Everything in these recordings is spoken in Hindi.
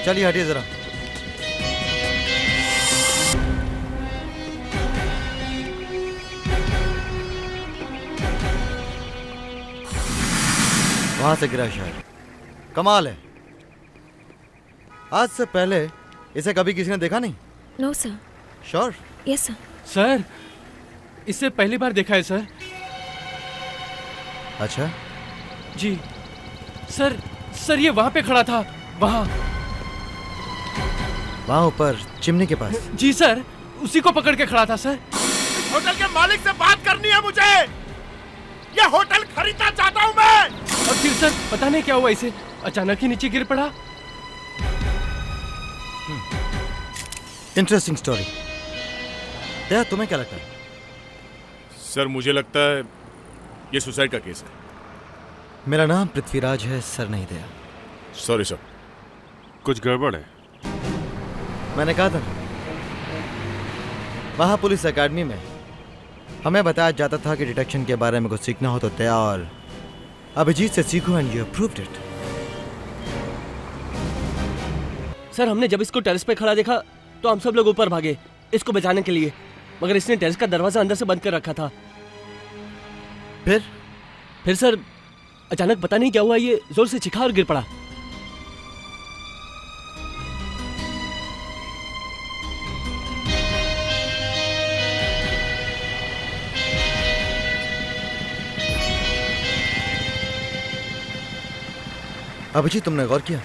चलिए हटिए जरा। वहां से गिरा शायद। कमाल है, आज से पहले इसे कभी किसी ने देखा नहीं? No sir. Sure? Yes sir. Sir, इससे पहली बार देखा है सर। अच्छा, जी सर। सर ये वहां पे खड़ा था, वहां ऊपर चिमनी के पास। जी सर, उसी को पकड़ के खड़ा था सर। होटल के मालिक से बात करनी है मुझे। ये होटल खरीदना चाहता हूं मैं। और फिर सर पता नहीं क्या हुआ, इसे अचानक ही नीचे गिर पड़ा। Interesting story. दया, तुम्हें क्या लगता है? सर मुझे लगता है ये सुसाइड का केस है। मेरा नाम पृथ्वीराज है सर, नहीं दया। सॉरी सर, कुछ गड़बड़ है। मैंने कहा था ना, वहां पुलिस एकेडमी में हमें बताया जाता था कि डिटेक्शन के बारे में कुछ सीखना हो तो दया और अभिजीत से सीखो, and you proved it. Sir हमने जब इसको टेरेस पे खड़ा देखा तो हम सब लोग ऊपर भागे इसको बचाने के लिए, मगर इसने टेरेस का दरवाजा अंदर से बंद कर रखा था। फिर सर अचानक पता नहीं क्या हुआ, ये जोर से चीखा और गिर पड़ा। अभिजीत, तुमने गौर किया?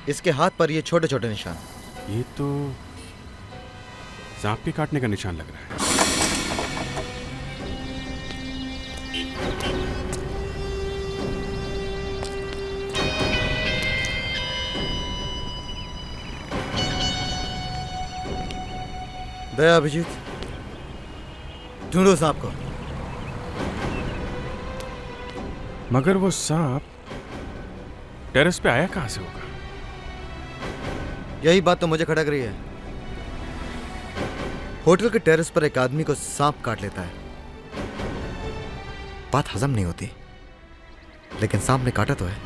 इसके हाथ पर ये छोटे छोटे निशान। ये तो सांप के काटने का निशान लग रहा है। दया, अभिजीत, ढूंढो सांप को। मगर वो सांप टेरेस पे आया कहां से होगा? यही बात तो मुझे खटक रही है। होटल के टेरेस पर एक आदमी को सांप काट लेता है, बात हजम नहीं होती, लेकिन सांप ने काटा तो है।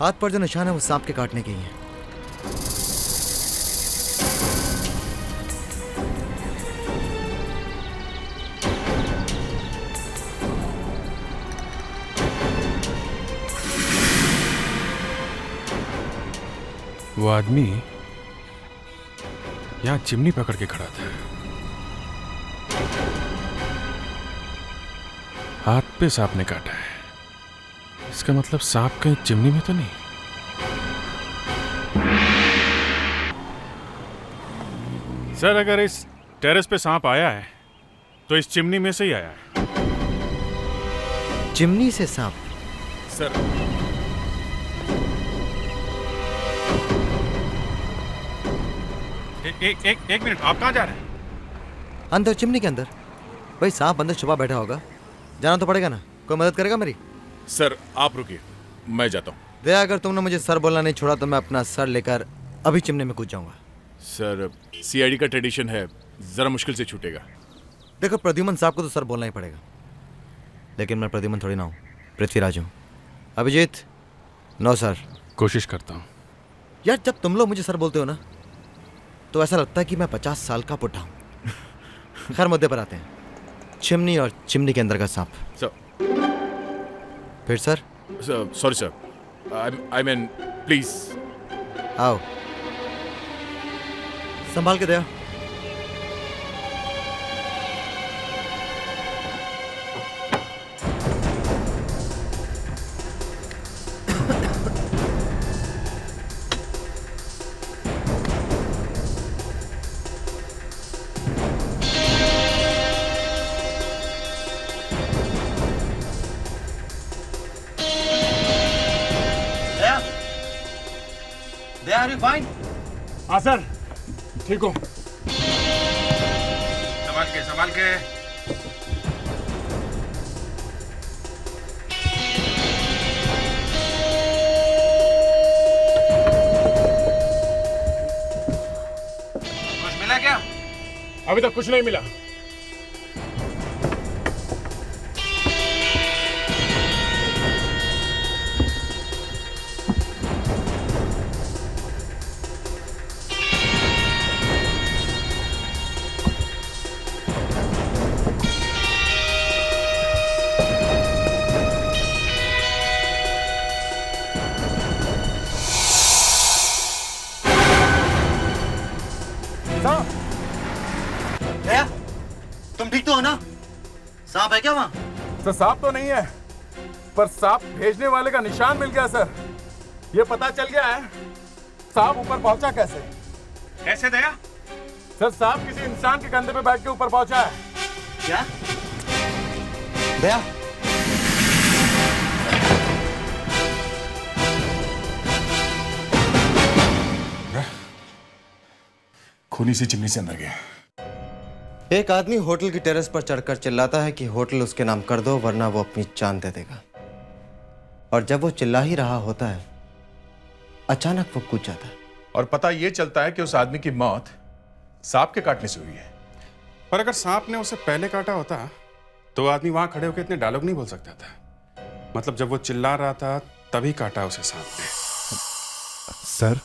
हाथ पर जो निशान है वो सांप के काटने के ही है। वो आदमी यहां चिमनी पकड़ के खड़ा था। हाथ पे सांप ने काटा है। इसका मतलब सांप कहीं चिमनी में तो नहीं? सर अगर इस टेरेस पे सांप आया है तो इस चिमनी में से ही आया है। चिमनी से सांप? सर एक मिनट, आप कहां जा रहे हैं? अंदर, चिमनी के अंदर। भाई सांप अंदर छुपा बैठा होगा, जाना तो पड़ेगा ना। कोई मदद करेगा मेरी? सर आप रुकिए, मैं जाता हूँ। दया, अगर तुमने मुझे सर बोलना नहीं छोड़ा तो मैं अपना सर लेकर अभी चिमनी में कूद जाऊंगा। सर सीआईडी का ट्रेडिशन है, जरा मुश्किल से छूटेगा। देखो प्रद्युमन साहब को तो सर बोलना ही पड़ेगा, लेकिन मैं प्रद्युमन थोड़ी ना हूँ, पृथ्वीराज हूँ। Abhijeet, no sir. कोशिश करता हूँ। यार जब तुम लोग मुझे सर बोलते हो ना तो ऐसा लगता है कि मैं 50 साल का बुढ़ा हूँ। खैर मुद्दे पर आते हैं। चिमनी और चिमनी के अंदर का सांप। सर फिर sir? Sorry sir, I mean please. आओ, संभाल के दया। दया, आर यू फाइन? हाँ सर, ठीक हो। संभाल के। कुछ मिला क्या? अभी तक कुछ नहीं मिला। भैया तुम ठीक तो हो ना? सांप है क्या वहाँ? सर सांप तो नहीं है, पर सांप भेजने वाले का निशान मिल गया सर। ये पता चल गया है सांप ऊपर पहुंचा कैसे। कैसे दया? सर सांप किसी इंसान के कंधे पे बैठ के ऊपर पहुंचा है। क्या? भैया खूनी सी चिमनी से अंदर गया। एक आदमी होटल की टेरेस पर चढ़कर चिल्लाता है कि होटल उसके नाम कर दो वरना वो अपनी जान दे देगा। और जब वो चिल्ला ही रहा होता है अचानक वो कूद जाता है। और पता ये चलता है कि उस आदमी की मौत सांप के काटने से हुई है। पर अगर सांप ने उसे पहले काटा होता तो वो आदमी वहां खड़े होकर इतने डायलॉग नहीं बोल सकता था। मतलब जब वो चिल्ला रहा था तभी काटा उसे सांप ने। सर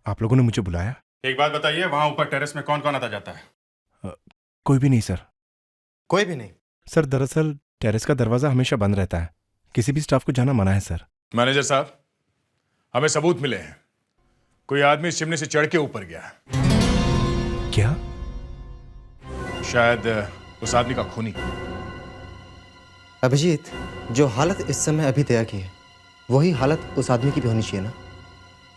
आप लोगों ने मुझे बुलाया? एक बात बताइए, वहां ऊपर टेरेस में कौन कौन आता जाता है? कोई भी नहीं सर। कोई भी नहीं? सर दरअसल टेरेस का दरवाजा हमेशा बंद रहता है, किसी भी स्टाफ को जाना मना है सर। मैनेजर साहब, हमें सबूत मिले हैं। कोई आदमी इस चिमनी से चढ़ के ऊपर गया। क्या? शायद उस आदमी का खूनी। अभिजीत, जो हालत इस समय अभी दया की है वही हालत उस आदमी की भी होनी चाहिए ना?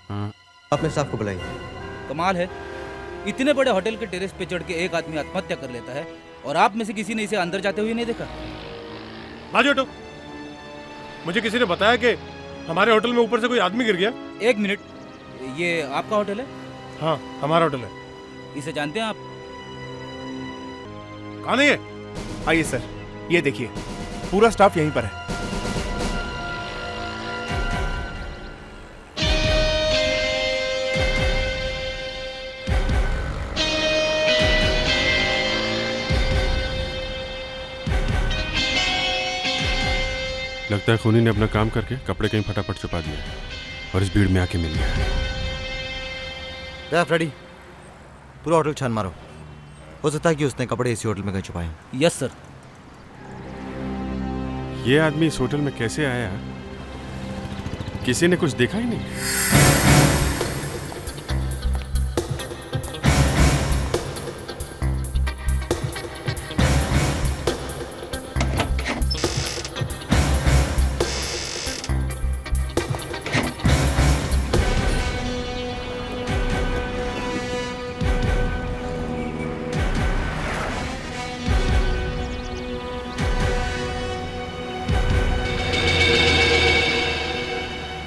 हाँ। अपने स्टाफ को बुलाइए। कमाल है, इतने बड़े होटल के टेरेस पे चढ़ के एक आदमी आत्महत्या कर लेता है और आप में से किसी ने इसे अंदर जाते हुए नहीं देखा। बाजू हटो। मुझे किसी ने बताया कि हमारे होटल में ऊपर से कोई आदमी गिर गया। एक मिनट, ये आपका होटल है? हाँ हमारा होटल है। इसे जानते हैं आप? कहाँ नहीं है? आइए सर, ये देखिए पूरा स्टाफ यहीं पर है। लगता है खूनी ने अपना काम करके कपड़े कहीं फटाफट छुपा दिए और इस भीड़ में आके मिल गया। दया फ्रेडी, पूरा होटल छान मारो। हो सकता है कि उसने कपड़े इसी होटल में कहीं छुपाए हों। Yes sir. ये आदमी इस होटल में कैसे आया? किसी ने कुछ देखा ही नहीं।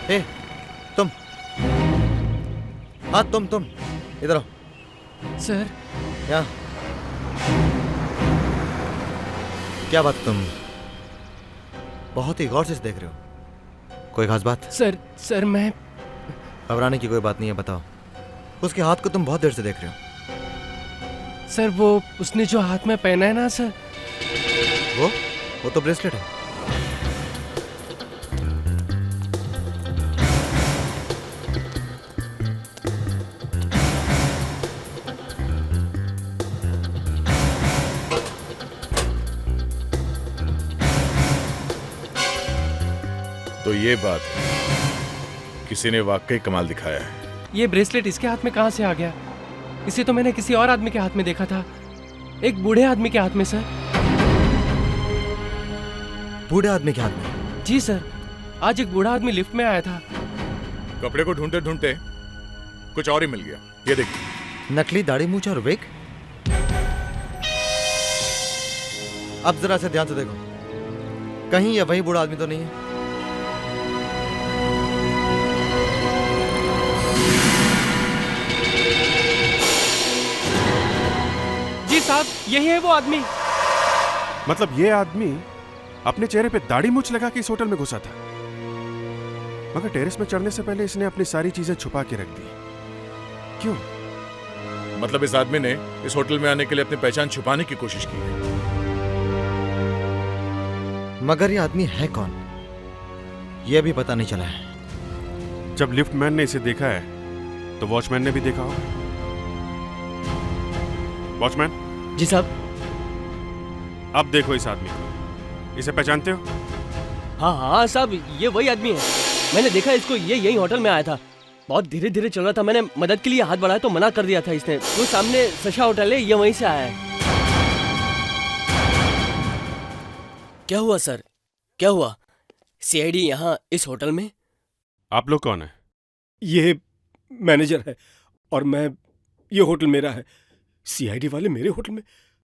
ए, तुम। हाँ तुम इधर आओ। सर यहाँ। क्या बात, तुम बहुत ही गौर से देख रहे हो? कोई खास बात? सर मैं घबराने की कोई बात नहीं है, बताओ। उसके हाथ को तुम बहुत देर से देख रहे हो। सर वो उसने जो हाथ में पहना है ना सर, वो तो ब्रेसलेट है। तो ये बात है, किसी ने वाकई कमाल दिखाया है। ये ब्रेसलेट इसके हाथ में कहाँ से आ गया? इसे तो मैंने किसी और आदमी के हाथ में देखा था, एक बूढ़े आदमी के हाथ में सर। बूढ़े आदमी के हाथ में? जी सर, आज एक बूढ़ा आदमी लिफ्ट में आया था। कपड़े को ढूंढते ढूंढते कुछ और ही मिल गया। ये देखिए। नकली दाढ़ी मूंछ और विग। अब जरा से ध्यान से देखो, कहीं ये वही बूढ़ा आदमी तो नहीं है? जी साहब, यही है वो आदमी। मतलब ये आदमी अपने चेहरे पे दाढ़ी मूंछ लगा के इस होटल में घुसा था, मगर टेरेस में चढ़ने से पहले इसने अपनी सारी चीजें छुपा के रख दी। क्यों? मतलब इस आदमी ने इस होटल में आने के लिए अपनी पहचान छुपाने की कोशिश की है। मगर ये आदमी है कौन, यह भी पता नहीं चला है। जब लिफ्टमैन ने इसे देखा है तो वॉचमैन ने भी देखा होगा। वॉचमैन। जी साहब। अब देखो इस आदमी को, इसे पहचानते हो? हाँ साहब, ये वही आदमी है। मैंने देखा इसको, ये यही होटल में आया था। बहुत धीरे धीरे चल रहा था, मैंने मदद के लिए हाथ बढ़ाया तो मना कर दिया था इसने। वो सामने सशा होटल है, ये वहीं से आया है। क्या हुआ सर, क्या हुआ? सीआईडी यहाँ इस होटल में? आप लोग कौन है? ये मैनेजर है और मैं, ये होटल मेरा है। सीआईडी वाले मेरे होटल में?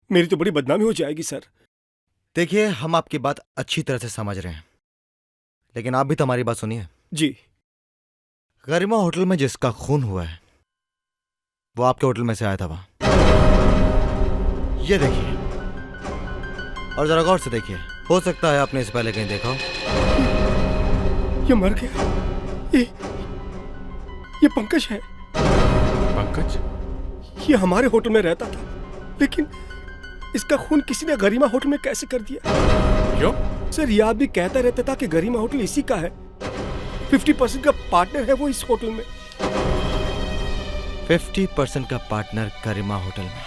मेरी तो बड़ी बदनामी हो जाएगी सर। देखिए, हम आपकी बात अच्छी तरह से समझ रहे हैं, लेकिन आप भी तो हमारी बात सुनिए। जी। गरिमा होटल में जिसका खून हुआ है वो आपके होटल में से आया था वहां। ये देखिए और जरा गौर से देखिए, हो सकता है आपने इससे पहले कहीं देखा हो। ये मर गया। ये पंकज है। पंकज? ये हमारे होटल में रहता था, लेकिन इसका खून किसी ने गरिमा होटल में कैसे कर दिया? क्यों? सर, ये आदमी कहता रहता था कि गरिमा होटल इसी का है। 50% का पार्टनर है वो इस होटल में। 50% का पार्टनर गरिमा होटल में?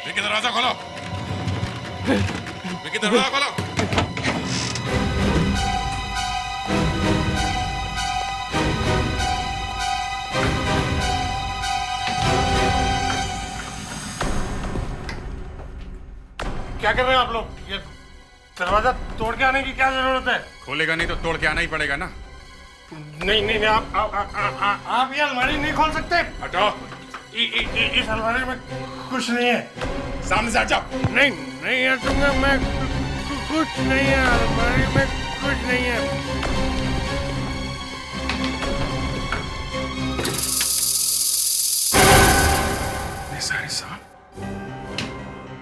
विकी दरवाजा खोलो, विकी दरवाजा खोलो। क्या कर रहे हैं आप लोग? ये दरवाजा तोड़ के आने की क्या जरूरत है? खोलेगा नहीं तो तोड़ के आना ही पड़ेगा ना। नहीं नहीं, आप ये अलमारी नहीं खोल सकते। हटो। इस अलमारी में कुछ नहीं है। सामने से हट जाओ। नहीं नहीं हटूंगा मैं, कुछ नहीं है अलमारी में, कुछ नहीं है। ये सारे सांप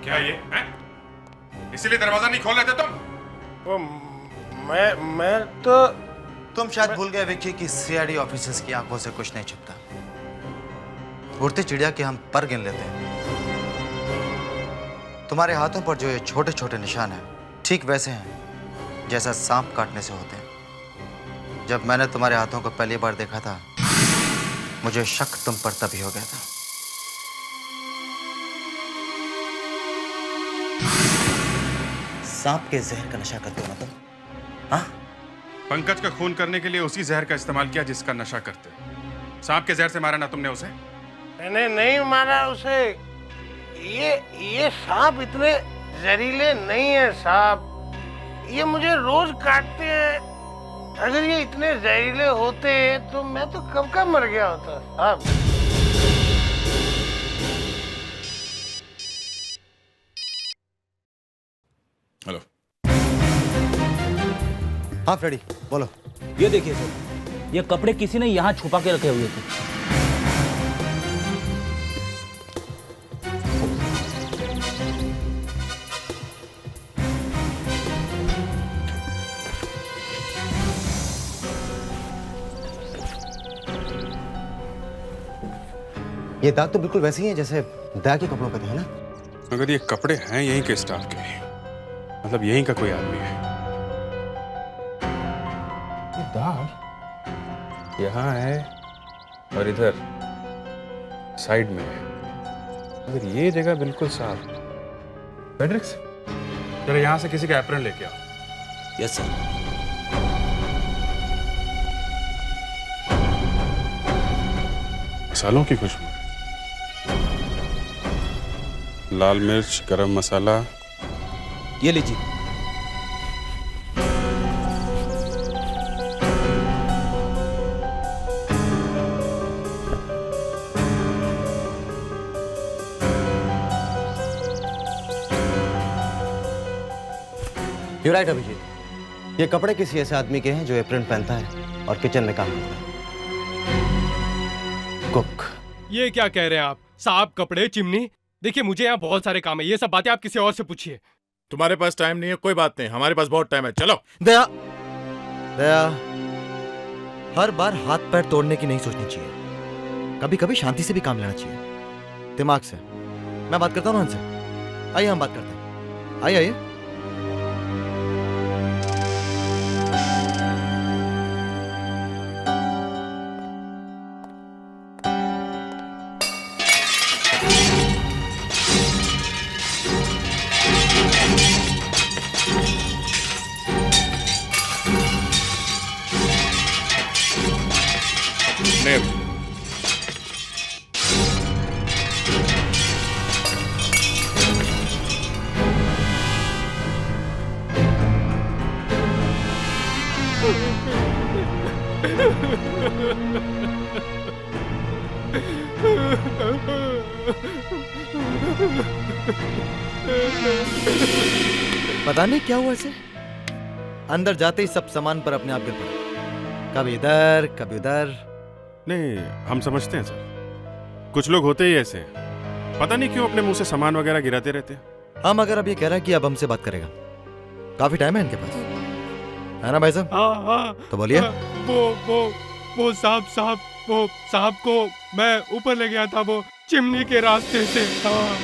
क्या ये हैं? इसीलिए दरवाजा नहीं खोल रहे थे तुम? वो मैं तो तुम शायद भूल गए विक्की कि सीआईडी ऑफिसर्स की आंखों से कुछ नहीं छुपता। उड़ती चिड़िया के हम पर गिन लेते हैं। तुम्हारे हाथों पर जो ये छोटे छोटे निशान हैं, ठीक वैसे हैं जैसा सांप काटने से होते हैं। जब मैंने तुम्हारे हाथों को पहली बार देखा था, मुझे शक तुम पर तभी हो गया था। सांप के जहर का नशा करते हो ना तुम? हाँ? पंकज का खून करने के लिए उसी जहर का इस्तेमाल किया जिसका नशा करते। सांप के जहर से मारा ना तुमने उसे? मैंने नहीं मारा उसे। ये सांप इतने जहरीले नहीं है साहब। ये मुझे रोज काटते हैं। अगर ये इतने जहरीले होते तो मैं तो कब का मर गया होता साहब। हेलो। हाँ फ्रेडी, बोलो। ये देखिए सर, ये कपड़े किसी ने यहाँ छुपा के रखे हुए थे। ये दाग तो बिल्कुल वैसे ही हैं जैसे दया के कपड़ों पे थे, है ना? अगर ये कपड़े हैं यहीं के स्टाफ के, मतलब यहीं का कोई आदमी है। ये दाग यहाँ है और इधर साइड में है। अगर ये जगह बिल्कुल साफ। पेड्रिक्स, जरा यहाँ से किसी का एप्रन लेके आओ। Yes sir. मसालों की खुशबू, लाल मिर्च, गरम मसाला। ये लीजिए। You're right, Abhijit. ये कपड़े किसी ऐसे आदमी के हैं जो एप्रन पहनता है और किचन में काम करता है। कुक। ये क्या कह रहे हैं आप? सांप, कपड़े, चिमनी? देखिए, मुझे यहाँ बहुत सारे काम है। ये सब बातें आप किसी और से पूछिए। तुम्हारे पास टाइम नहीं है, कोई बात नहीं, हमारे पास बहुत टाइम है। चलो। दया, दया, हर बार हाथ पैर तोड़ने की नहीं सोचनी चाहिए। कभी कभी शांति से भी काम लेना चाहिए, दिमाग से। मैं बात करता हूँ ना उनसे। आइए हम बात करते हैं। आइए आइए। नहीं, पता नहीं क्या हुआ इसे, अंदर जाते ही सब सामान पर अपने आप गिर पड़ा, कभी इधर कभी उधर। नहीं, हम समझते हैं सर, कुछ लोग होते ही ऐसे हैं, पता नहीं क्यों अपने मुंह से सामान वगैरह गिराते रहते हैं। हम अगर अब ये कह रहा है कि अब हमसे बात करेगा, काफी टाइम है इनके पास, है ना भाई साहब? हाँ, तो बोलिए। वो साहब को मैं ऊपर ले गया था, वो चिमनी के रास्ते से। हाँ।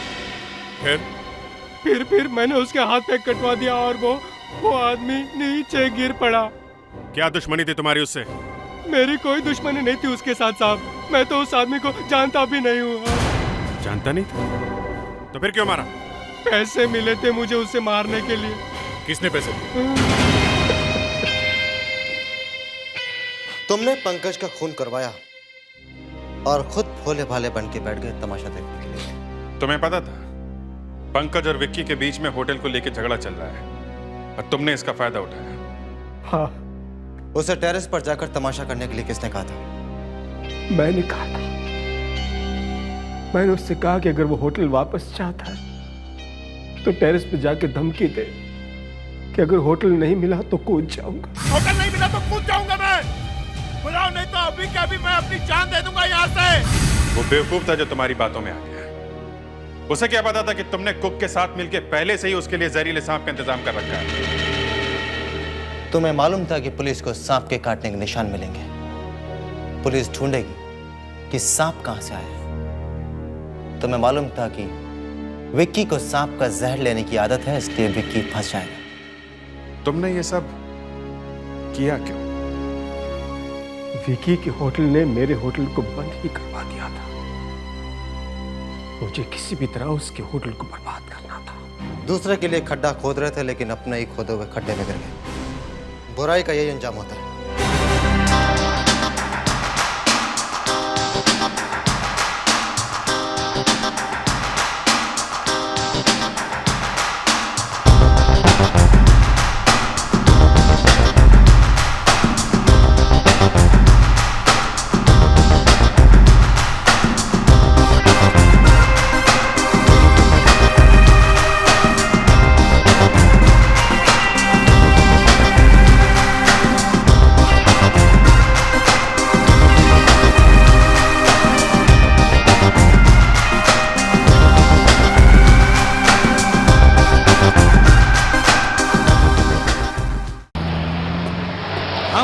फिर मैंने उसके हाथ पे कटवा दिया और वो आदमी नीचे गिर पड़ा। क्या दुश्मनी थी तुम्हारी उससे? मेरी कोई दुश्मनी नहीं थी उसके साथ साहब, मैं तो उस आदमी को जानता भी नहीं हूँ। जानता नहीं था? तो फिर क्यों मारा? पैसे मिले थे मुझे उसे मारने के लिए। किसने पैसे दिए? तुमने पंकज का खून करवाया और खुद भोले भाले बन के बैठ गए तमाशा देखने के लिए। तुम्हें पता था पंकज और विक्की के बीच में होटल को लेकर झगड़ा चल रहा है और तुमने इसका फायदा उठाया। हाँ। उसे टेरेस पर जाकर तमाशा करने के लिए किसने कहा था? मैंने कहा था। मैंने उससे कहा कि अगर वो होटल वापस चाहता है तो टेरेस पे जाके धमकी दे कि अगर होटल नहीं मिला तो कूद जाऊंगा। होटल नहीं मिला तो कूद जाऊंगा मैं। बुलाओ, नहीं तो अभी के अभी मैं अपनी जान दे दूंगा यहाँ से। वो बेवकूफ था जो तुम्हारी बातों में आ गया। उसे क्या पता था कि तुमने कुक के साथ मिलकर पहले से ही उसके लिए जहरीले सांप का इंतजाम कर रखा है। तुम्हें मालूम था कि पुलिस को सांप के काटने के निशान मिलेंगे, पुलिस ढूंढेगी कि सांप कहां से आया। तुम्हें मालूम था कि विक्की को सांप का जहर लेने की आदत है, इसलिए विक्की फंस जाएगा। तुमने ये सब किया क्यों? विकी के होटल ने मेरे होटल को बंद ही करवा दिया था। मुझे किसी भी तरह उसके होटल को बर्बाद करना था। दूसरे के लिए खड्डा खोद रहे थे, लेकिन अपने ही खोदे हुए खड्डे में गिर गए। बुराई का यही अंजाम होता है।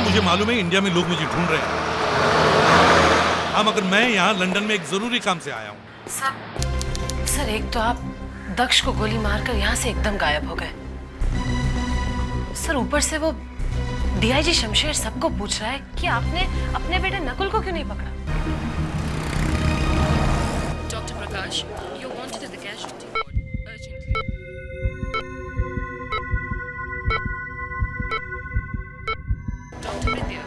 मुझे मालूम है इंडिया में लोग मुझे ढूंढ रहे हैं। हाँ, मगर मैं यहाँ लंदन में एक जरूरी काम से आया हूँ। सर एक तो आप दक्ष को गोली मारकर यहाँ से एकदम गायब हो गए। सर ऊपर से वो डीआईजी शमशेर सबको पूछ रहा है कि आपने अपने बेटे नकुल को क्यों नहीं पकड़ा। Doctor Prakash, you wanted at the casualty ward urgently. Doctor Vidya,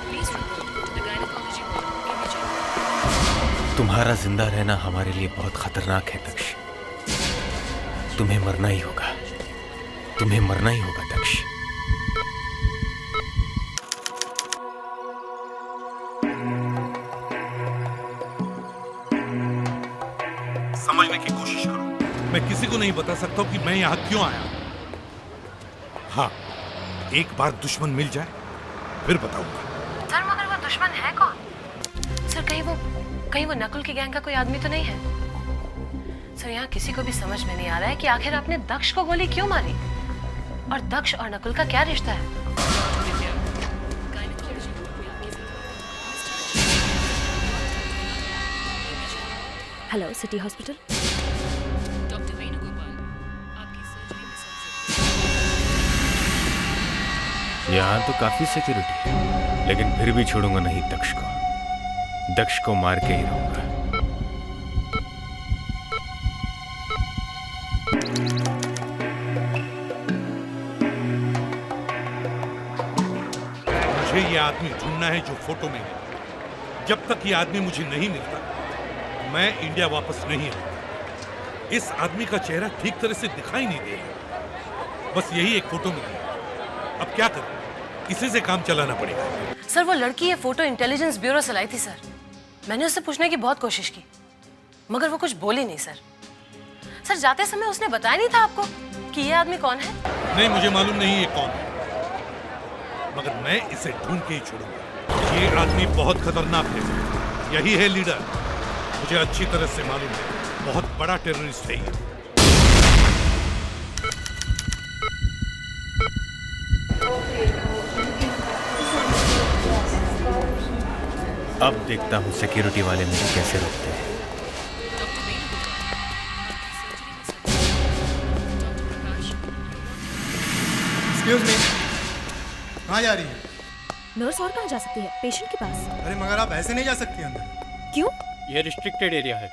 please report to the gynaecology ward immediately. तुम्हारा जिंदा रहना हमारे लिए बहुत खतरनाक है दक्ष। तुम्हें मरना ही होगा, तुम्हें मरना ही होगा दक्ष। समझने की कोशिश करो। मैं किसी को नहीं बता सकता कि मैं यहाँ क्यों आया। हाँ, एक बार दुश्मन मिल जाए फिर बताऊंगा। सर मगर वो दुश्मन है कौन? सर कहीं वो नकुल की गैंग का कोई आदमी तो नहीं है? सर यहाँ किसी को भी समझ में नहीं आ रहा है कि आखिर आपने दक्ष को गोली क्यों मारी और दक्ष और नकुल का क्या रिश्ता है। Hello, city hospital. Doctor Venugopal, आपकी सर्जरी में सबसे यहाँ तो काफी सिक्योरिटी है, लेकिन फिर भी छोड़ूंगा नहीं दक्ष को। दक्ष को मार के ही रहूंगा। मुझे ये आदमी ढूंढना है जो फोटो में है। जब तक ये आदमी मुझे नहीं मिलता, मैं इंडिया वापस नहीं आऊंगा। इस आदमी का चेहरा ठीक तरह से दिखाई नहीं दे रहा। बस यही एक फोटो मिली है। अब क्या करें? इसी से काम चलाना पड़ेगा। सर, वो लड़की ये फोटो इंटेलिजेंस ब्यूरो से लाई थी सर। मैंने उससे पूछने की बहुत कोशिश की, मगर वो कुछ बोली नहीं सर। सर, जाते समय उसने बताया नहीं था आपको कि ये आदमी कौन है? नहीं, मुझे मालूम नहीं ये कौन है, मगर मैं इसे ढूंढ के ही छोड़ूंगा। ये आदमी बहुत खतरनाक है। यही है लीडर। मुझे अच्छी तरह से मालूम है, बहुत बड़ा टेररिस्ट है ये। अब देखता हूँ सिक्योरिटी वाले मुझे कैसे रोकते हैं। एक्सक्यूज मी, कहाँ जा रही है? नर्स और कहाँ जा सकती है? पेशेंट के पास। अरे मगर आप ऐसे नहीं जा सकती अंदर। क्यों? ये रिस्ट्रिक्टेड एरिया है,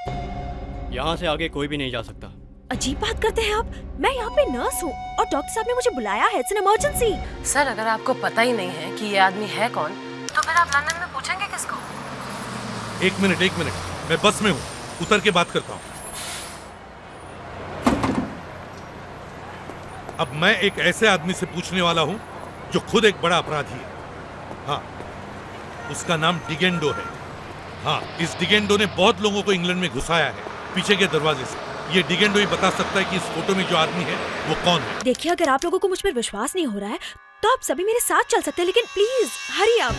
यहाँ से आगे कोई भी नहीं जा सकता। अजीब बात करते हैं आप। मैं यहाँ पे नर्स हूँ और डॉक्टर साहब ने मुझे बुलाया है। It's an emergency. सर, अगर आपको पता ही नहीं है कि ये आदमी है कौन, तो फिर आप लंदन में पूछेंगे किसको? एक मिनट, मैं बस में हूँ, उतर के बात करता हूँ। अब मैं एक ऐसे आदमी से पूछने वाला हूँ जो खुद एक बड़ा अपराधी है। हाँ, उसका नाम डिगेंडो है। हाँ, इस डिगेंडो ने बहुत लोगों को इंग्लैंड में घुसाया है, पीछे के दरवाजे से। ये डिगेंडो ही बता सकता है कि इस फोटो में जो आदमी है वो कौन है। देखिए, अगर आप लोगों को मुझ पर विश्वास नहीं हो रहा है तो आप सभी मेरे साथ चल सकते हैं, लेकिन प्लीज हरी अप।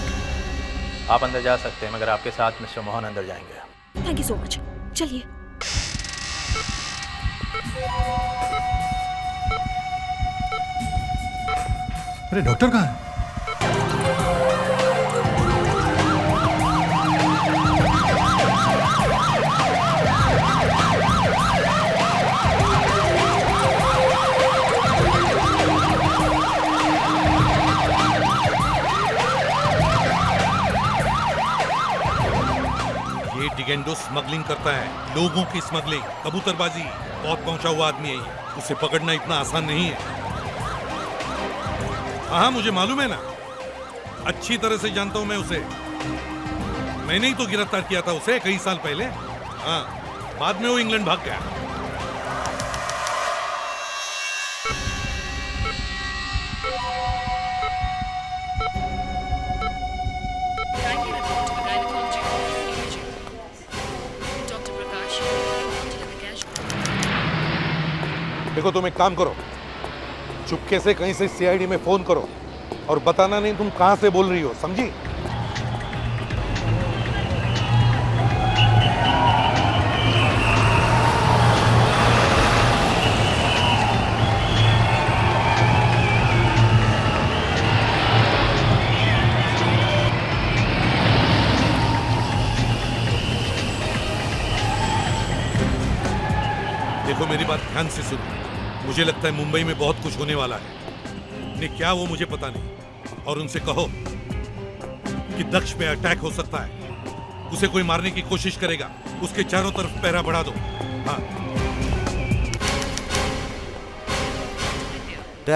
आप अंदर जा सकते हैं, मगर आपके साथ मिस्टर मोहन अंदर जाएंगे। Thank you so much. चलिए। अरे डॉक्टर कहाँ है? डिगेंडो स्मगलिंग करता है, लोगों की स्मगलिंग, कबूतरबाजी। बहुत पहुंचा हुआ आदमी है ये। उसे पकड़ना इतना आसान नहीं है। हाँ, मुझे मालूम है ना, अच्छी तरह से जानता हूं मैं उसे। मैंने ही तो गिरफ्तार किया था उसे कई साल पहले। हाँ, बाद में वो इंग्लैंड भाग गया। देखो, तुम एक काम करो, चुपके से कहीं से सीआईडी में फोन करो और बताना नहीं तुम कहां से बोल रही हो, समझी? देखो, मेरी बात ध्यान से सुनो। मुझे लगता है मुंबई में बहुत कुछ होने वाला है। ने क्या वो मुझे पता नहीं। और उनसे कहो कि दक्ष पे अटैक हो सकता है, उसे कोई मारने की कोशिश करेगा, उसके चारों तरफ पहरा बढ़ा दो। हाँ,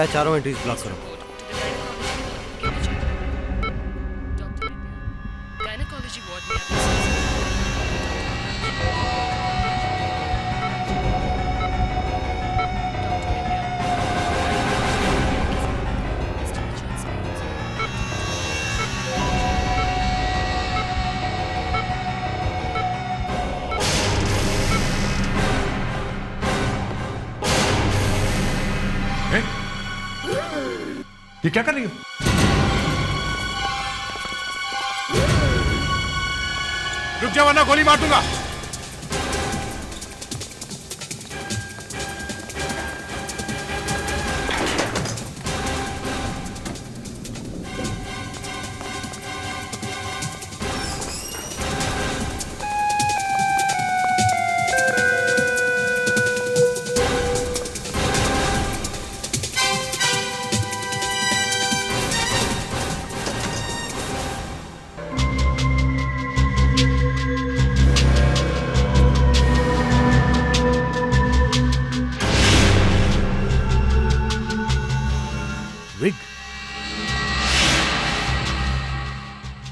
चारों एंट्रीज ब्लॉक करो। ये क्या कर रही हो? रुक जा वरना गोली मार दूंगा।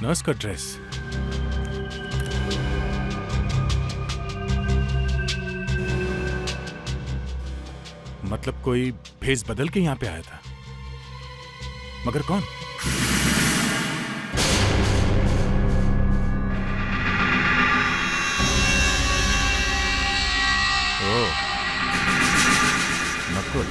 नर्स का ड्रेस। मतलब कोई भेस बदल के यहां पे आया था, मगर कौन? ओह, Nakul.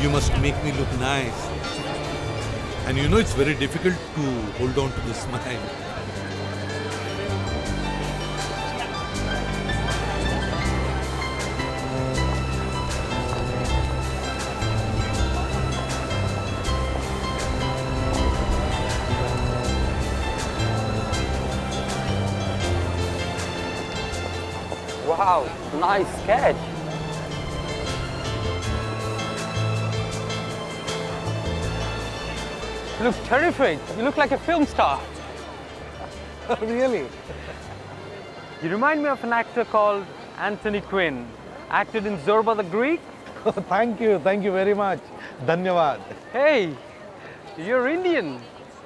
You must make me look nice. And you know it's very difficult to hold on to the smile. Wow, nice sketch. You look terrific. You look like a film star. Really? You remind me of an actor called Anthony Quinn. Acted in Zorba the Greek. Thank you very much. Dhanyavad. Hey, you're Indian.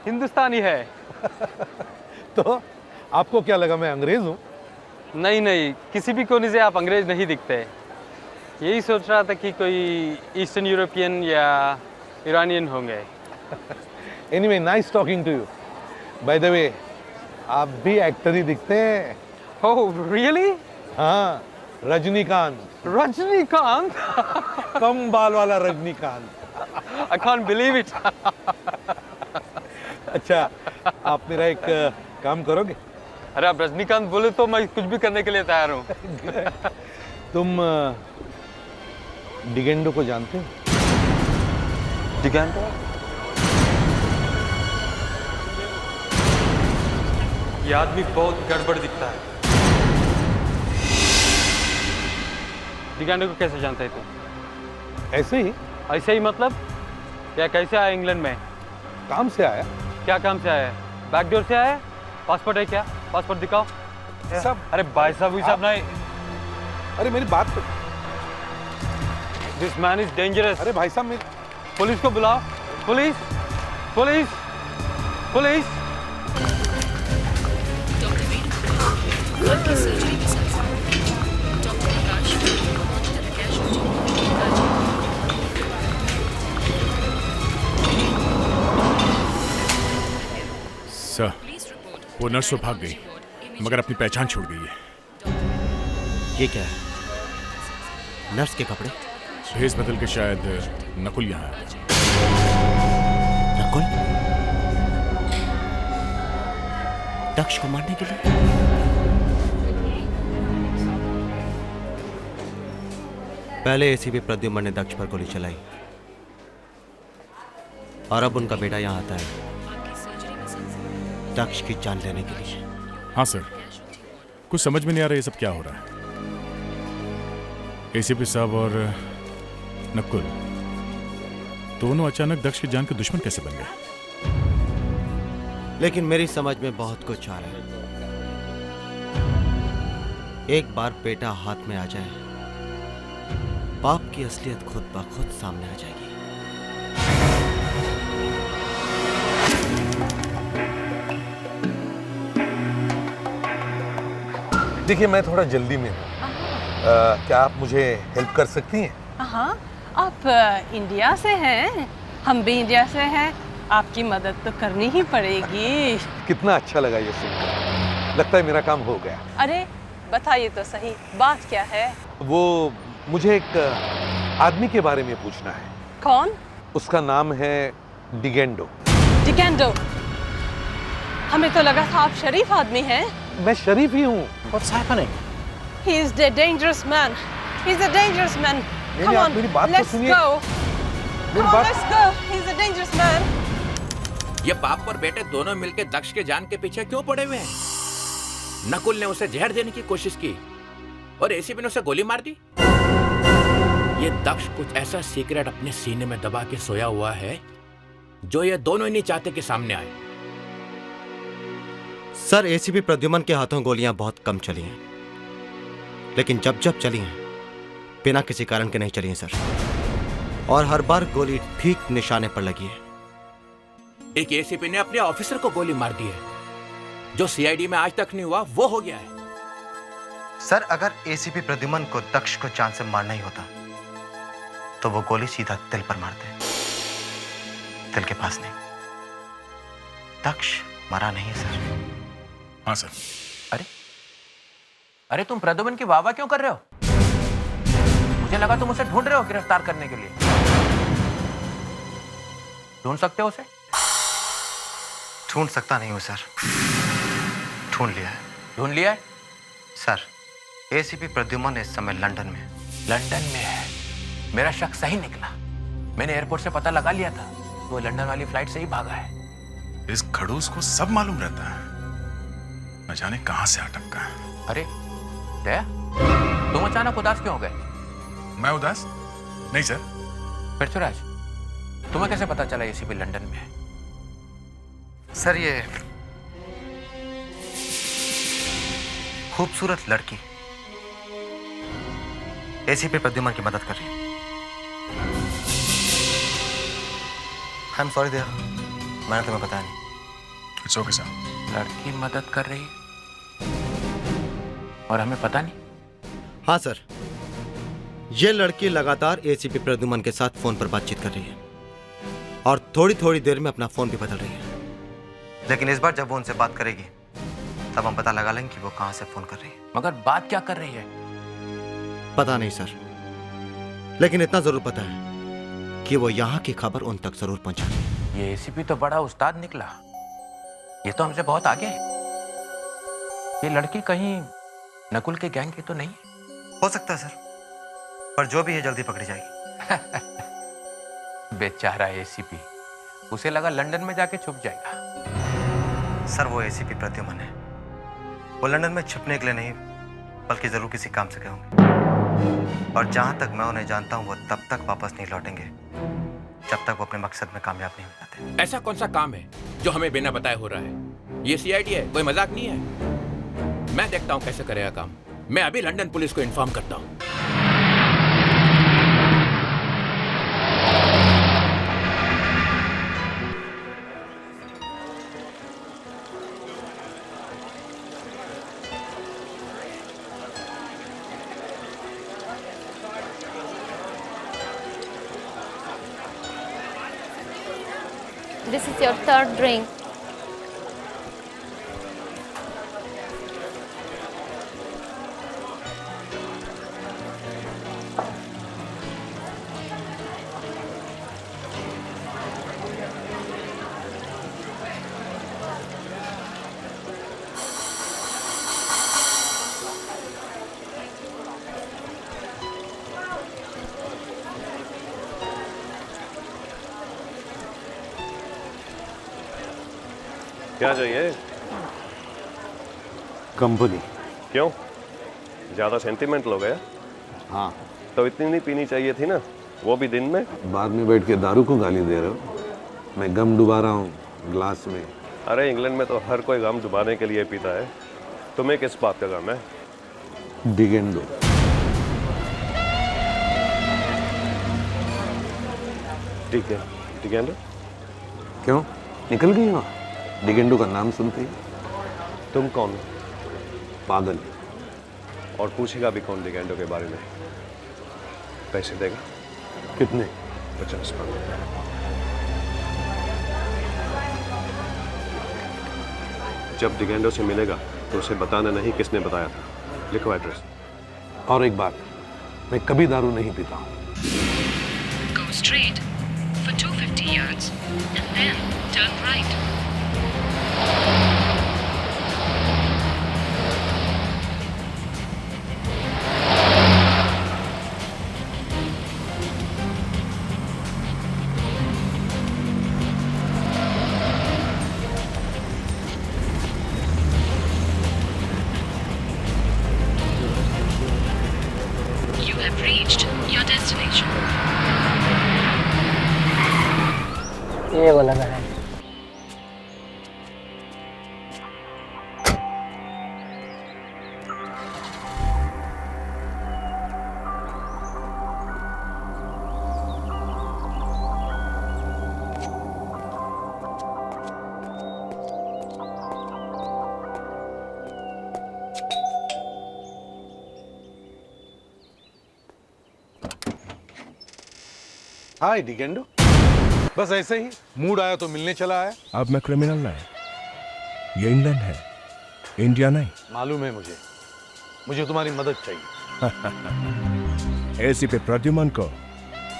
Hindustani है. तो आपको क्या लगा मैं अंग्रेज हूँ? नहीं नहीं, किसी भी कोने से आप अंग्रेज नहीं दिखते. यही सोच रहा था कि कोई ईस्टर्न यूरोपियन या ईरानियन होंगे. Anyway, nice talking to you. By the way, आप भी एक्टर ही दिखते हैं. Oh, really? हाँ, रजनीकांत. रजनीकांत? कम बाल वाला Rajinikanth. I can't believe it. अच्छा, आप मेरा एक काम करोगे? अरे आप रजनीकांत बोले तो मैं कुछ भी करने के लिए तैयार हूँ. तुम डिगेंडो को जानते हो? डिगेंडो? ये आदमी बहुत गड़बड़ दिखता है. डिगेंडो को कैसे जानता है तू? ऐसे ही. ऐसे ही मतलब? या कैसे आया इंग्लैंड में? काम से आया. क्या काम से आया? बैकडोर से आया? पासपोर्ट है क्या? पासपोर्ट दिखाओ. सब. अरे भाई साहब ये सब नहीं. अरे मेरी बात तो. This man is dangerous. अरे भाई साहब मेरी. पुलिस को बुलाओ. Police, police, police. सर, वो नर्स तो भाग गई, मगर अपनी पहचान छोड़ गई है. ये क्या है? नर्स के कपड़े? भेस बदल के शायद नकुल यहाँ है. नकुल? दक्ष को मारने के लिए? पहले एसीपी प्रद्युम्न ने दक्ष पर गोली चलाई और अब उनका बेटा यहाँ आता है दक्ष की जान लेने के लिए. हाँ सर, कुछ समझ में नहीं आ रहा ये सब क्या हो रहा है. एसीपी साहब और नकुल दोनों अचानक दक्ष की जान के दुश्मन कैसे बन गए? लेकिन मेरी समझ में बहुत कुछ आ रहा है. एक बार बेटा हाथ में आ जाए, बाप की असलियत खुद ब खुद सामने आ जाएगी. देखिए मैं थोड़ा जल्दी में हूँ. क्या आप मुझे हेल्प कर सकती हैं? हाँ, आप इंडिया से हैं हम भी इंडिया से हैं, आपकी मदद तो करनी ही पड़ेगी। कितना अच्छा लगा ये सुनकर, लगता है मेरा काम हो गया। अरे बताइए तो सही, बात क्या है? वो मुझे एक आदमी के बारे में पूछना है। कौन? उसका नाम है डिगेंडो। डिगेंडो? हमें तो लगा था आप शरीफ आदमी हैं। मैं शरीफ ही हूँ। What's happening? He is a dangerous man. He's a dangerous man. Come on, मेरी बात तो let's सुनिए। go. Come on, let's go. He's a dangerous man. ये बाप और बेटे दोनों मिलकर दक्ष के जान के पीछे क्यों पड़े हुए हैं? नकुल ने उसे जहर देने की कोशिश की और एसीपी ने उसे गोली मार दी। ये दक्ष कुछ ऐसा सीक्रेट अपने सीने में दबा के सोया हुआ है जो ये दोनों ही नहीं चाहते कि सामने आए। सर, एसीपी प्रद्युमन के हाथों गोलियां बहुत कम चली हैं, लेकिन जब जब चली हैं बिना किसी कारण के नहीं चली हैं सर, और हर बार गोली ठीक निशाने पर लगी है। एक एसीपी ने अपने ऑफिसर को गोली मार दी है, जो सीआईडी में आज तक नहीं हुआ वो हो गया है। सर, अगर एसीपी प्रद्युमन को दक्ष को चांद से मारना ही होता तो वो गोली सीधा दिल पर मारते, दिल के पास नहीं। दक्ष मरा नहीं है सर। हाँ सर। अरे तुम प्रद्युमन की वाहवाह क्यों कर रहे हो? मुझे लगा तुम उसे ढूंढ रहे हो गिरफ्तार करने के लिए। ढूंढ सकते हो उसे? ढूंढ सकता नहीं हूं सर, ढूंढ लिया है। ढूंढ लिया है? सर, एसीपी प्रद्युमन इस समय लंदन में। लंदन में है? मेरा शक सही निकला। मैंने एयरपोर्ट से पता लगा लिया था, वो लंदन वाली फ्लाइट से ही भागा है। इस खड़ूस को सब मालूम रहता है, न जाने कहां से अटका है। अरे दया, तुम अचानक उदास क्यों हो गए? मैं उदास नहीं सर। पृथ्वीराज, तुम्हें कैसे पता चला एसीपी लंदन में है? सर, ये खूबसूरत लड़की एसीपी प्रद्युमन की मदद कर रही है। आई एम सॉरी दया, मैंने तुम्हें बताया नहीं। It's okay sir. लड़की मदद कर रही और हमें पता नहीं? हाँ सर, ये लड़की लगातार एसीपी प्रद्युमन के साथ फोन पर बातचीत कर रही है और थोड़ी थोड़ी देर में अपना फोन भी बदल रही है। लेकिन इस बार जब वो उनसे बात करेगी तब हम पता लगा लेंगे कि वो कहां से फोन कर रही है। मगर बात क्या कर रही है? पता नहीं सर, लेकिन इतना जरूर पता है कि वो यहां की खबर उन तक जरूर पहुंचाएगी। ये एसीपी तो बड़ा उस्ताद निकला, ये तो हमसे बहुत आगे है। ये लड़की कहीं नकुल के गैंग की तो नहीं? हो सकता है सर, पर जो भी है जल्दी पकड़ी जाएगी। बेचारा एसीपी, उसे लगा लंदन में जाके छुप जाएगा। सर, वो एसीपी प्रद्युमन है, वो लंदन में छुपने के लिए नहीं बल्कि जरूर किसी काम से गए होंगे, और जहां तक मैं उन्हें जानता हूं वो तब तक वापस नहीं लौटेंगे जब तक वो अपने मकसद में कामयाब नहीं हो जाते। ऐसा कौन सा काम है जो हमें बिना बताए हो रहा है? ये सीआईडी है, कोई मजाक नहीं है। मैं देखता हूं कैसे करेगा काम। मैं अभी लंदन पुलिस को इन्फॉर्म करता हूं। This is your third drink. क्या चाहिए? कंपनी। क्यों? ज़्यादा सेंटिमेंट हो गया? हाँ। तो इतनी नहीं पीनी चाहिए थी ना, वो भी दिन में। बाद में बैठ के दारू को गाली दे रहे हो? मैं गम डुबा रहा हूँ ग्लास में। अरे इंग्लैंड में तो हर कोई गम डुबाने के लिए पीता है। तुम्हें किस बात का गम है? डिगेंडो। ठीक है, डिगेंडो। क्यों निकल गई वहाँ? डिगेंडो का नाम सुनते ही। तुम कौन हो? पागल। और पूछेगा भी कौन डिगेंडो के बारे में? पैसे देगा? कितने? 50 पाउंड। जब डिगेंडो से मिलेगा तो उसे बताना नहीं किसने बताया था। लिखो एड्रेस। और एक बात, मैं कभी दारू नहीं पीता हूँ। Go straight for 250 yards and then turn right. You have reached your destination. ये वाला है। हाय डिगेंडो। बस ऐसे ही मूड आया तो मिलने चला आया। अब मैं क्रिमिनल नहीं, ये इंग्लैंड है, इंडिया नहीं। मालूम है मुझे तुम्हारी मदद चाहिए। एसीपी प्रद्युमन को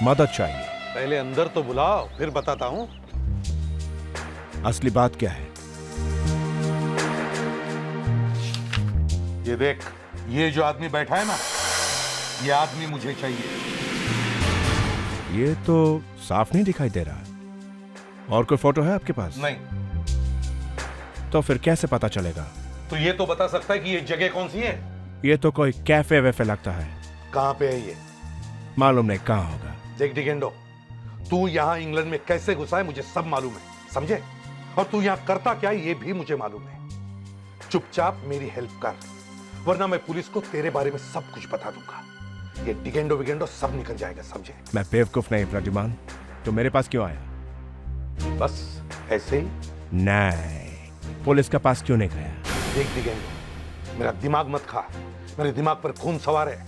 मदद चाहिए। पहले अंदर तो बुलाओ, फिर बताता हूँ। असली बात क्या है? ये देख, ये जो आदमी बैठा है ना, ये आदमी मुझे चाहिए। ये तो साफ नहीं दिखाई दे रहा। और कोई फोटो है आपके पास? नहीं। तो फिर कैसे पता चलेगा? तो ये तो बता सकता है कि ये जगह कौन सी है? ये तो कोई कैफे वैफे लगता है। कहाँ पे है ये? मालूम नहीं कहाँ होगा। देख डिगेंडो, तू यहाँ इंग्लैंड में कैसे घुसा है मुझे सब मालूम है, समझे? और तू यहाँ करता क्या है ये भी मुझे मालूम है। चुपचाप मेरी हेल्प कर, वरना मैं पुलिस को तेरे बारे में सब कुछ बता दूंगा। ये डिगेंडो विगेंडो सब निकल जाएगा, समझे? मैं बेवकूफ नहीं प्रद्युमन, तो मेरे पास क्यों आया? बस ऐसे ही? नहीं, पुलिस के पास क्यों नहीं गया? देख डिगेंडो, मेरा दिमाग मत खा, मेरे दिमाग पर खून सवार है।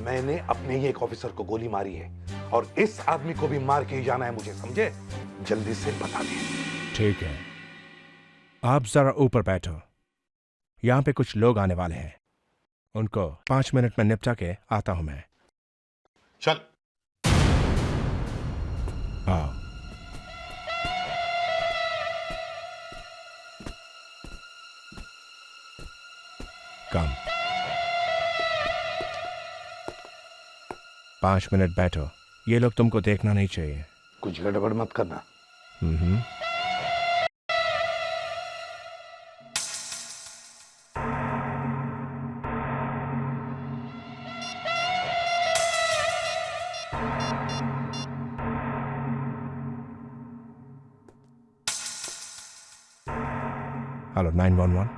मैंने अपने ही एक ऑफिसर को गोली मारी है और इस आदमी को भी मार के ही जाना है मुझे, समझे? जल्दी से बता दे। ठीक है, आप जरा ऊपर बैठो, यहाँ पे कुछ लोग आने वाले हैं, उनको 5 मिनट में निपटा के आता हूं मैं। चल। आओ। कम। 5 मिनट बैठो, ये लोग तुमको देखना नहीं चाहिए। कुछ गड़बड़ मत करना। Hello, 911.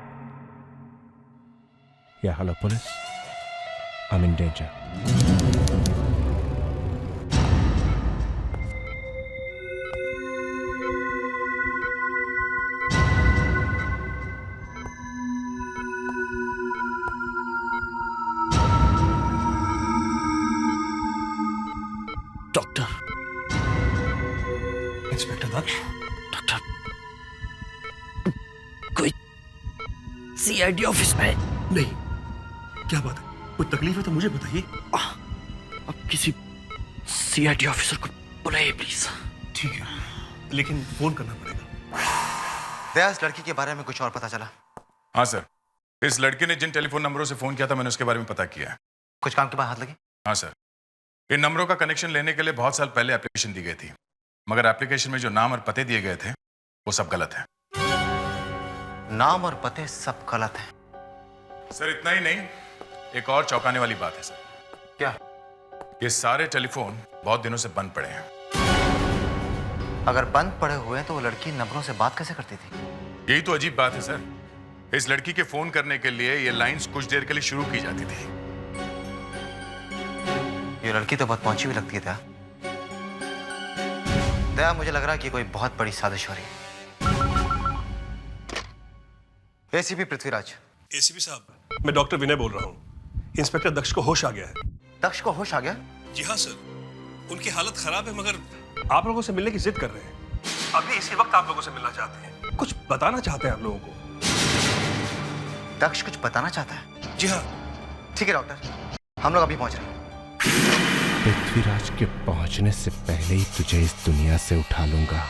Yeah, hello, police. I'm in danger. Doctor. Inspector Daksh. Doctor, कोई सीआईडी ऑफिस में? नहीं। क्या बात है? कोई तकलीफ है तो मुझे बताइए। अब किसी सीआईडी ऑफिसर को बुलाइए प्लीज। ठीक है, लेकिन फोन करना पड़ेगा। दया, इस लड़की के बारे में कुछ और पता चला? हाँ सर, इस लड़की ने जिन टेलीफोन नंबरों से फोन किया था मैंने उसके बारे में पता किया है। कुछ काम के बाद हाथ लगी? हाँ सर, इन नंबरों का कनेक्शन लेने के लिए बहुत साल पहले एप्लीकेशन दी गई थी, मगर एप्लीकेशन में जो नाम और पते दिए गए थे वो सब गलत है। नाम और पते सब गलत हैं। सर इतना ही नहीं, एक और चौंकाने वाली बात है सर। क्या? ये सारे टेलीफोन बहुत दिनों से बंद पड़े हैं। अगर बंद पड़े हुए हैं तो वो लड़की नंबरों से बात कैसे करती थी? यही तो अजीब बात है सर। इस लड़की के फोन करने के लिए ये लाइंस कुछ देर के लिए शुरू की जाती थी। ये लड़की तो बहुत पहुंची हुई लगती है दया। दया, मुझे लग रहा है कि कोई बहुत बड़ी साजिश हो रही है। एसीपी पृथ्वीराज। एसीपी साहब, मैं डॉक्टर विनय बोल रहा हूँ। इंस्पेक्टर दक्ष को होश आ गया है। दक्ष को होश आ गया? जी हाँ सर, उनकी हालत खराब है, मगर आप लोगों से मिलने की जिद कर रहे हैं। अभी इसी वक्त आप लोगों से मिलना चाहते हैं, कुछ बताना चाहते हैं आप लोगों को। दक्ष कुछ बताना चाहता है? जी हाँ। ठीक है डॉक्टर, हम लोग अभी पहुंच रहे हैं। पृथ्वीराज के पहुंचने से पहले ही तुझे इस दुनिया से उठा लूंगा।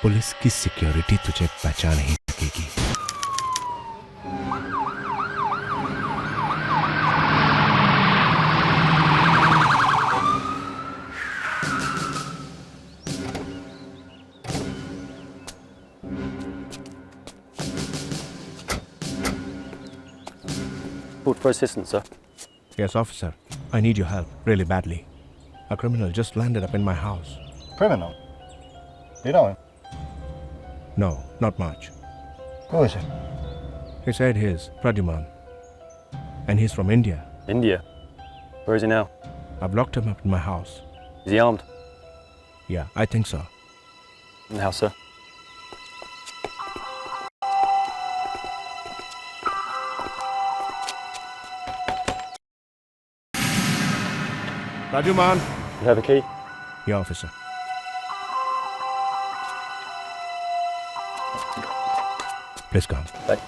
पुलिस की सिक्योरिटी तुझे बचा नहीं सकेगी। Food for assistance, sir. Yes, officer. I need your help really badly. A criminal just landed up in my house. Criminal? You know him? No, not much. Who is it? He said he's Pradyuman. And he's from India. India? Where is he now? I've locked him up in my house. Is he armed? Yeah, I think so. In the house, sir. Pradyuman. You have a key? Yeah, officer. Please come. Thank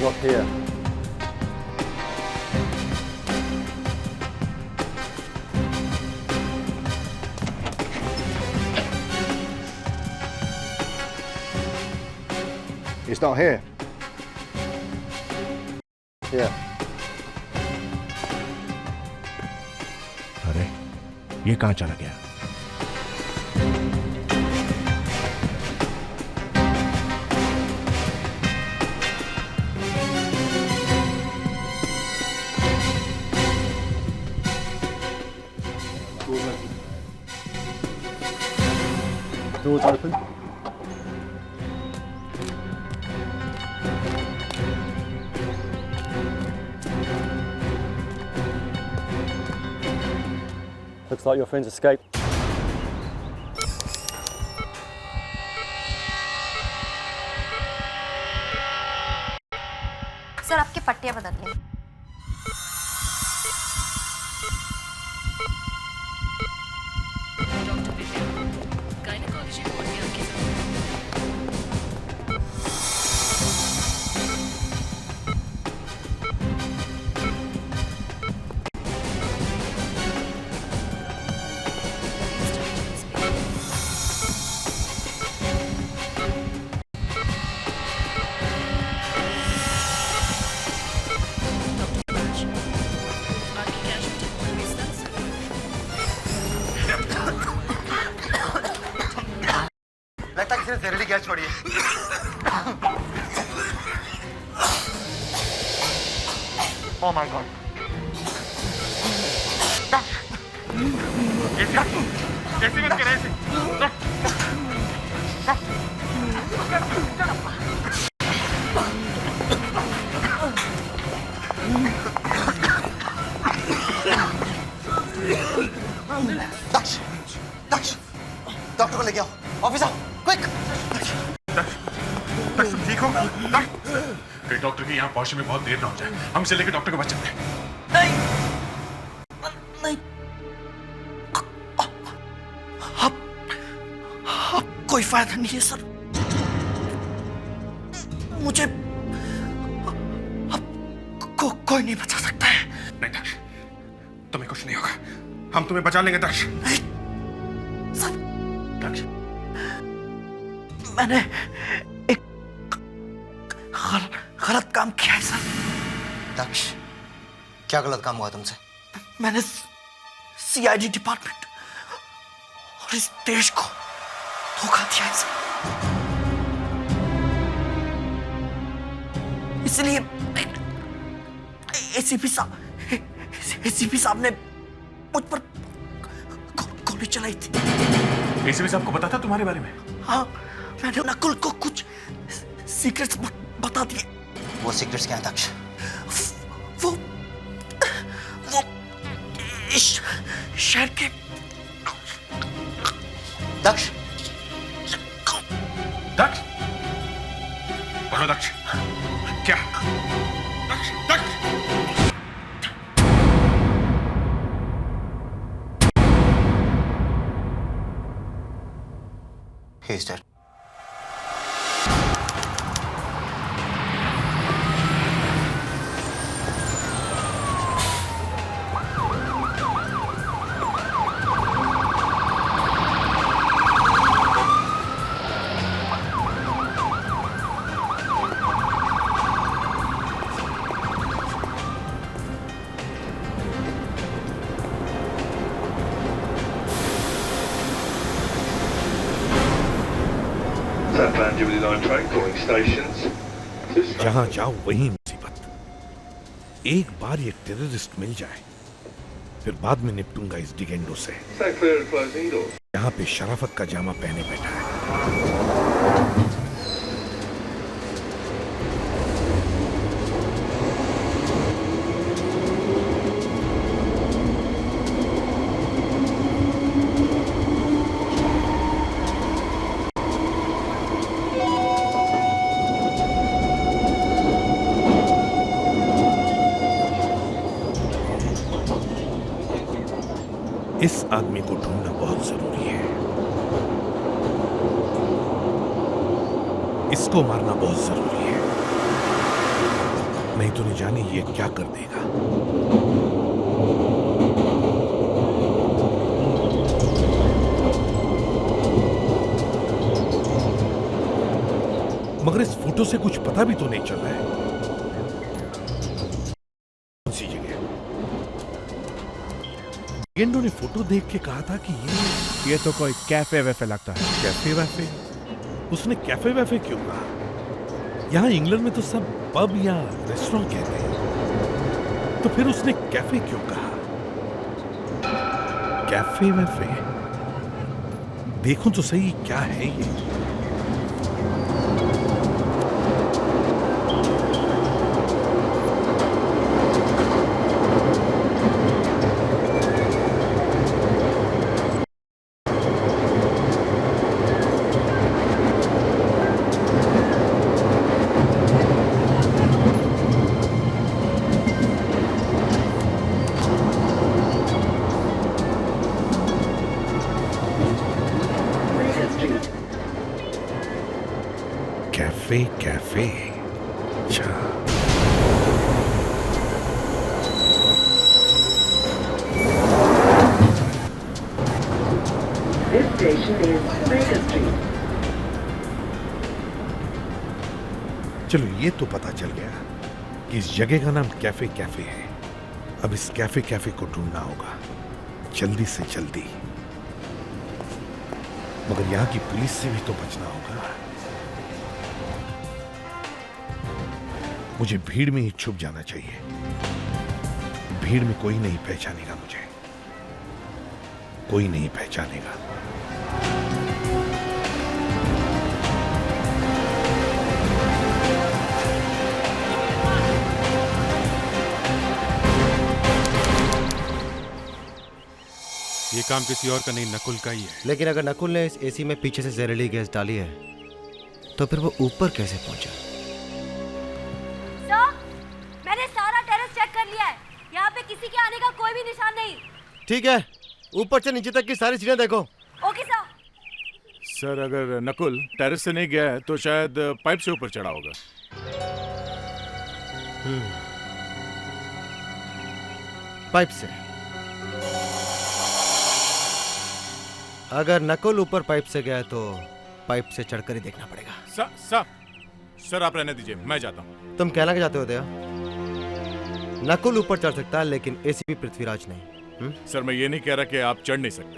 Not here. He's not here. Yeah. अरे, ये कहाँ चला गया? Doors open. Looks like your friends escaped. Sir आपकी पट्टियां बदल लें। लगता है किसी ने जहरीली गैस छोड़ी है। Oh my God! ऐसी मत करे ऐसे। दक्ष, दक्ष, डॉक्टर को लेके आओ। Officer, quick! दक्ष, तुम ठीक हो? दक्ष, कहीं डॉक्टर के यहाँ पहुंचने में बहुत देर ना हो जाए। हम इसे लेकर डॉक्टर के पास चलते हैं। नहीं, नहीं, अब कोई फायदा नहीं है सर। मुझे अब कोई नहीं बचा सकता है। नहीं दक्ष, तुम्हें कुछ नहीं होगा। हम तुम्हें बचा लेंगे दक्ष। सर, दक्ष, मैंने एक गलत काम किया है सर। दक्ष, क्या गलत काम हुआ तुमसे? मैंने सीआईडी डिपार्टमेंट और इस देश को धोखा दिया है सर। इसलिए एसीपी साहब ने मुझ पर गोली चलाई थी। एसीपी साहब को पता था तुम्हारे बारे में? हाँ, मैंने नकुल को कुछ सीक्रेट्स बता दिए। वो सीक्रेट्स क्या है दक्ष? वो इस शहर के दक्ष, दक्ष, बोलो दक्ष, He's dead. जहां जाओ वहीं मुसीबत। एक बार ये टेररिस्ट मिल जाए फिर बाद में निपटूंगा इस डिगेंडो से। यहाँ पे शराफत का जामा पहने बैठा है। इस आदमी को ढूंढना बहुत जरूरी है। इसको मारना बहुत जरूरी है, नहीं तो नहीं जाने ये क्या कर देगा। मगर इस फोटो से कुछ पता भी तो नहीं चल रहा है। कौन सी जगह? गेंडो ने फोटो देख के कहा था कि ये तो कोई कैफे वैफे लगता है। कैफे वैफे? उसने कैफे वैफे क्यों कहा? यहां इंग्लैंड में तो सब पब या रेस्टोरेंट कहते हैं, तो फिर उसने कैफे क्यों कहा? कैफे वैफे? देखूं तो सही क्या है ये। कैफे अच्छा। चलो ये तो पता चल गया कि इस जगह का नाम कैफे कैफे है। अब इस कैफे कैफे को ढूंढना होगा जल्दी से जल्दी, मगर यहां की पुलिस से भी तो बचना होगा। मुझे भीड़ में ही छुप जाना चाहिए। भीड़ में कोई नहीं पहचानेगा मुझे, कोई नहीं पहचानेगा। ये काम किसी और का नहीं, नकुल का ही है। लेकिन अगर नकुल ने इस एसी में पीछे से जहरीली गैस डाली है तो फिर वो ऊपर कैसे पहुंचा? सर, मैंने सारा टेरेस चेक कर लिया है। यहाँ पे किसी के आने का कोई भी निशान नहीं। ठीक है, ऊपर से नीचे तक की सारी चीजें देखो। Okay sir. सर, अगर नकुल टेरेस से नहीं गया है तो शायद पाइप से ऊपर चढ़ा होगा। पाइप से? अगर नकुल ऊपर पाइप से गया तो पाइप से चढ़कर ही देखना पड़ेगा। सर आप रहने दीजिए, मैं जाता हूँ। तुम कहना क्या चाहते हो दया? नकुल ऊपर चढ़ सकता है लेकिन एसीपी पृथ्वीराज नहीं। सर मैं ये नहीं कह रहा कि आप चढ़ नहीं सकते।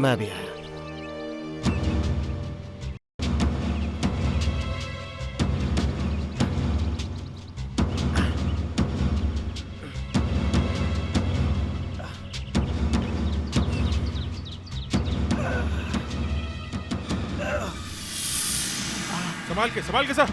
मैं भी आया। संभाल के सर।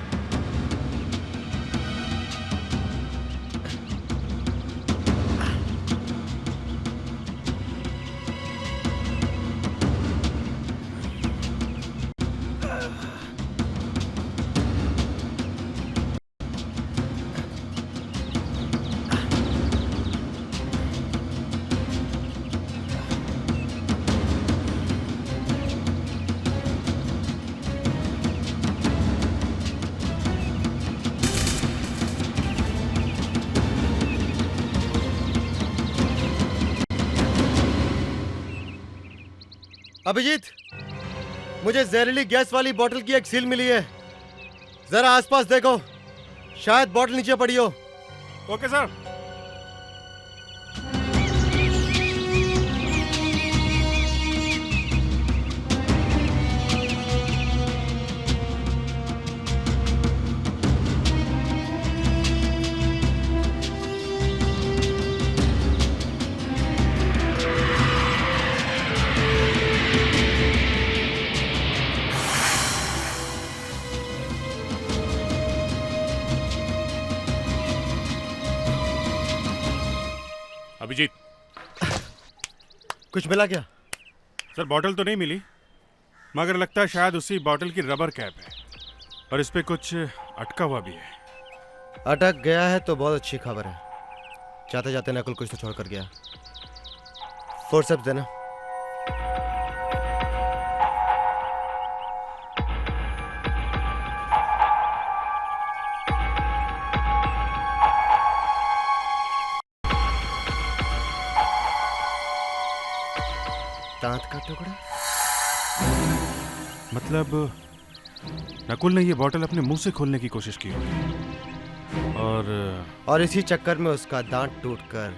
अभिजीत, मुझे जहरीली गैस वाली बोतल की एक सील मिली है। जरा आसपास देखो, शायद बोतल नीचे पड़ी हो। Okay sir. अभिजीत, कुछ मिला क्या? सर बॉटल तो नहीं मिली, मगर लगता है शायद उसी बॉटल की रबर कैप है और इस पे कुछ अटका हुआ भी है। अटक गया है तो बहुत अच्छी खबर है। जाते जाते नकुल कुछ तो छोड़ कर गया। फोर्सेप्स देना। दांत का टुकड़ा? मतलब नकुल ने ये बॉटल अपने मुंह से खोलने की कोशिश की होगी और इसी चक्कर में उसका दांत टूटकर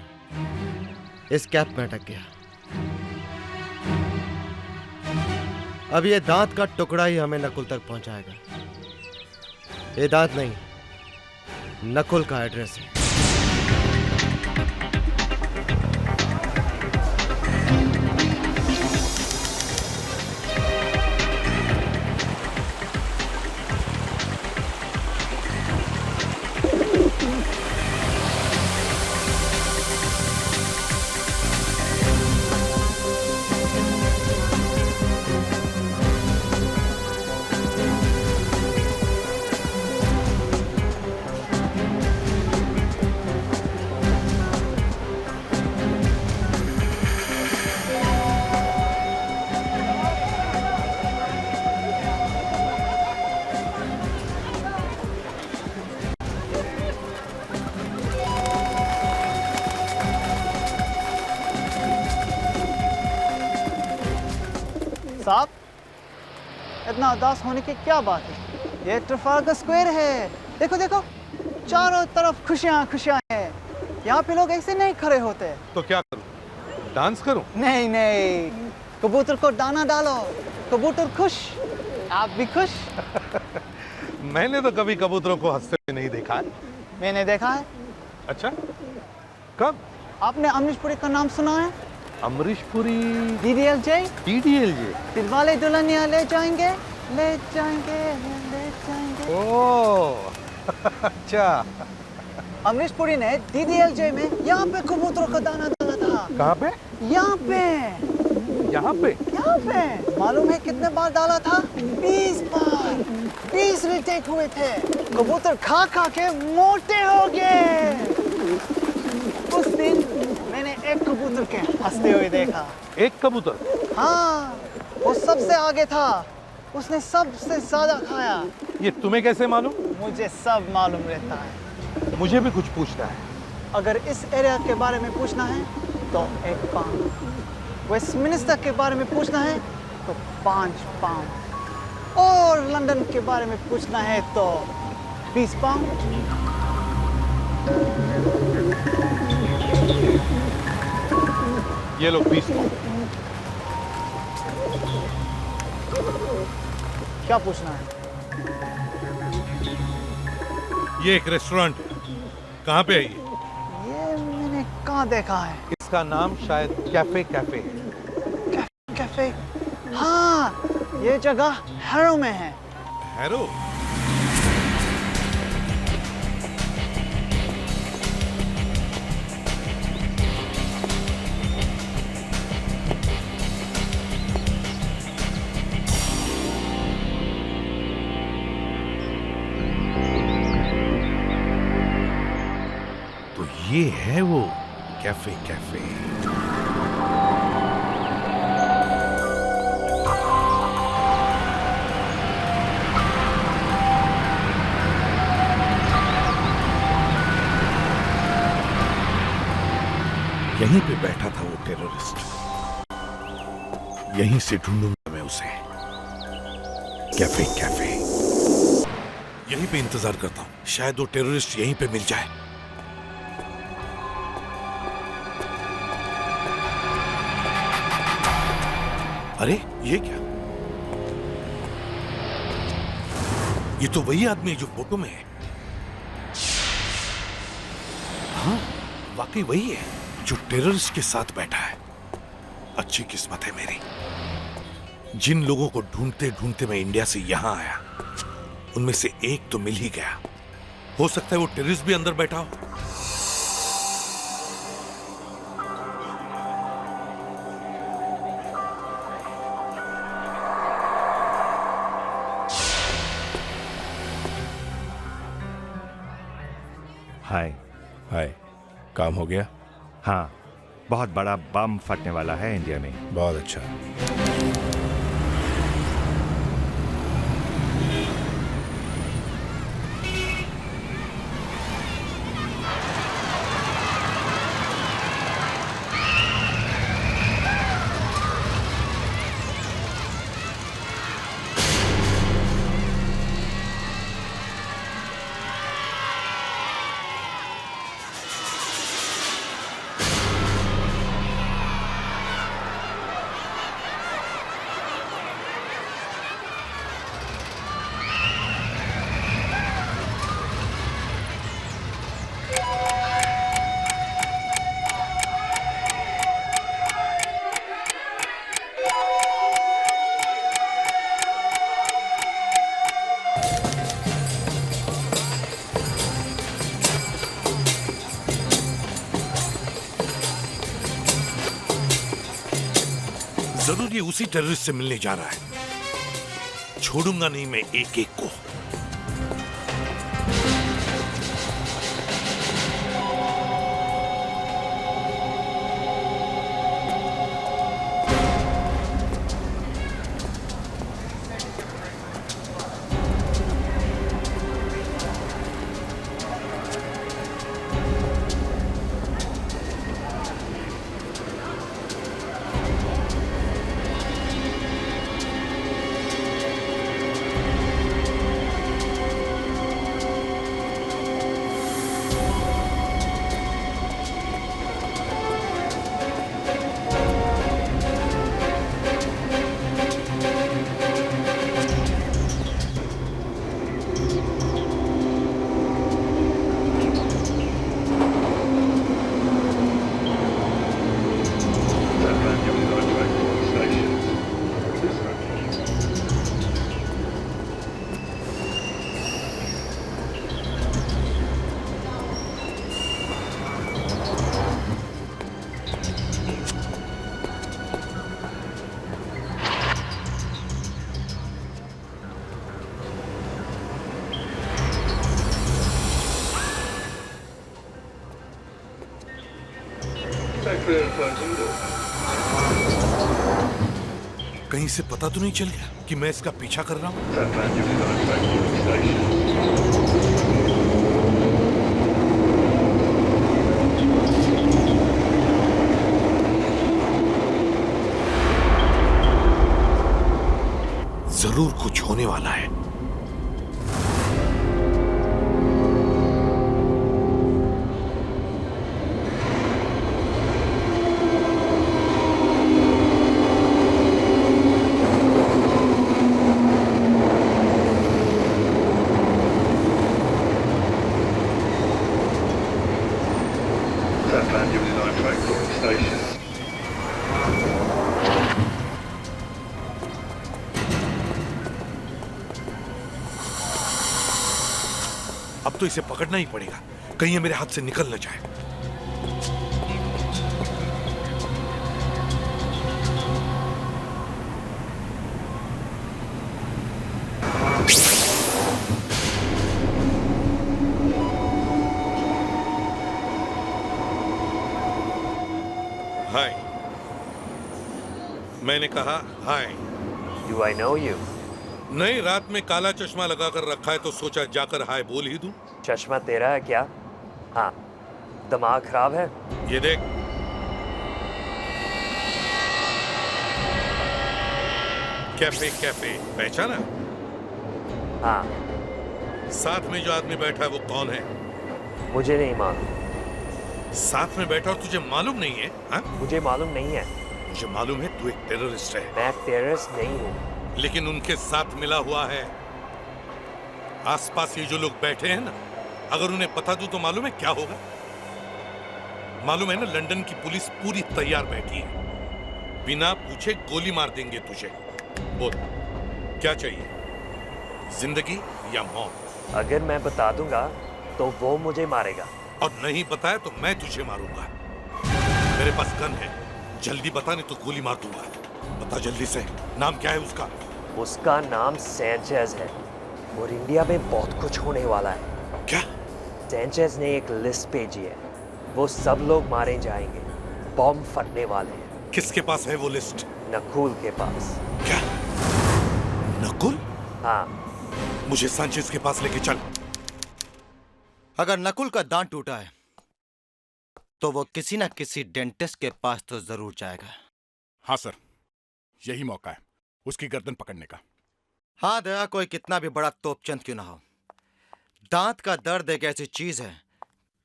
इस कैप में अटक गया। अब ये दांत का टुकड़ा ही हमें नकुल तक पहुंचाएगा। ये दांत नहीं, नकुल का एड्रेस है। साहब, इतना उदास होने की क्या बात है? ये ट्रफाल्गर स्क्वायर है। देखो देखो, चारों तरफ खुशियां खुशियां हैं। यहाँ पे लोग ऐसे नहीं खड़े होते। तो क्या करूं? डांस करूं? नहीं नहीं, कबूतर को दाना डालो, कबूतर खुश, आप भी खुश। मैंने तो कभी कबूतरों को हंसते हुए नहीं देखा है। मैंने देखा है। अच्छा, कब? आपने अमरीश पुरी का नाम सुना है? अमरीश पुरी? DDLJ? DDLJ? दिलवाले दुल्हनिया ले जाएंगे, ले जाएंगे, ले जाएंगे। ओह, अच्छा। अमरीश पुरी ने DDLJ में यहाँ पे कबूतरों का दाना डाला था। कहाँ पे? यहाँ पे। यहाँ पे? यहाँ पे। मालूम है कितने बार डाला था? 20 बार। 20 रिटेक हुए थे। कबूतर खा खा के मोटे हो गए। उस दिन मैंने एक कबूतर के हंसते हुए देखा। एक कबूतर? हाँ, वो सबसे आगे था। उसने सबसे ज्यादा खाया। ये तुम्हें कैसे मालूम? मुझे सब मालूम रहता है। मुझे भी कुछ पूछना है। अगर इस एरिया के बारे में पूछना है तो 1 पाउंड, वेस्टमिनिस्टर के बारे में पूछना है तो 5 पाउंड, और लंदन के बारे में पूछना है तो 20 पाउंड। ये लो 20 पाउंड। क्या पूछना है? ये एक रेस्टोरेंट है, कहाँ पे है ये? ये मैंने कहाँ देखा है? इसका नाम शायद कैफे कैफे है। कैफे? हाँ, ये जगह हैरो में है। हैरो? ये है वो कैफे कैफे। यहीं पे बैठा था वो टेररिस्ट। यहीं से ढूंढूंगा मैं उसे। कैफे कैफे, यहीं पे इंतजार करता हूँ, शायद वो टेररिस्ट यहीं पे मिल जाए। अरे ये क्या? ये तो वही आदमी है जो फोटो में है। हाँ, वाकई वही है जो टेररिस्ट के साथ बैठा है। अच्छी किस्मत है मेरी। जिन लोगों को ढूंढते ढूंढते मैं इंडिया से यहां आया, उनमें से एक तो मिल ही गया। हो सकता है वो टेररिस्ट भी अंदर बैठा हो। हाय। हाय, काम हो गया? हाँ, बहुत बड़ा बम फटने वाला है इंडिया में। बहुत अच्छा। जरूर ये उसी टेररिस्ट से मिलने जा रहा है। छोड़ूंगा नहीं मैं एक एक को। कहीं से पता तो नहीं चल गया कि मैं इसका पीछा कर रहा हूं? जरूर कुछ होने वाला है। अब तो इसे पकड़ना ही पड़ेगा, कहीं ये मेरे हाथ से निकल न जाए। हाय, मैंने कहा हाय। Do I know you? नहीं, रात में काला चश्मा लगाकर रखा है तो सोचा जाकर हाय बोल ही दूं। चश्मा तेरा है क्या? हाँ, दिमाग खराब है? ये देख, कैफे कैफे पहचाना? हाँ। साथ में जो आदमी बैठा है वो कौन है? मुझे नहीं मालूम। साथ में बैठा और तुझे मालूम नहीं है? हाँ? मुझे मालूम नहीं है। मुझे मालूम है तू एक टेररिस्ट है। मैं टेररिस्ट नहीं हूँ। लेकिन उनके साथ मिला हुआ है। आसपास ये जो लोग बैठे हैं ना, अगर उन्हें पता दूं तो मालूम है क्या होगा? मालूम है ना, लंदन की पुलिस पूरी तैयार बैठी है। बिना पूछे गोली मार देंगे तुझे। बोल क्या चाहिए, जिंदगी या मौत? अगर मैं बता दूंगा तो वो मुझे मारेगा। और नहीं बताया तो मैं तुझे मारूंगा। मेरे पास गन है, जल्दी बता नहीं तो गोली मार दूंगा। बता जल्दी से, नाम क्या है उसका? उसका नाम सैंचेज है और इंडिया में बहुत कुछ होने वाला है। क्या? सैंचेज ने एक लिस्ट भेजी है, वो सब लोग मारे जाएंगे, बॉम्ब फटने वाले हैं। किसके पास है वो लिस्ट? नकुल के पास। क्या? नकुल? हाँ। मुझे सांचेज के पास लेके चल। अगर नकुल का दांत टूटा है तो वो किसी ना किसी डेंटिस्ट के पास तो जरूर जाएगा। हाँ सर, यही मौका है उसकी गर्दन पकड़ने का। हाँ दया, कोई कितना भी बड़ा तोपचंद क्यों ना हो, दांत का दर्द एक ऐसी चीज है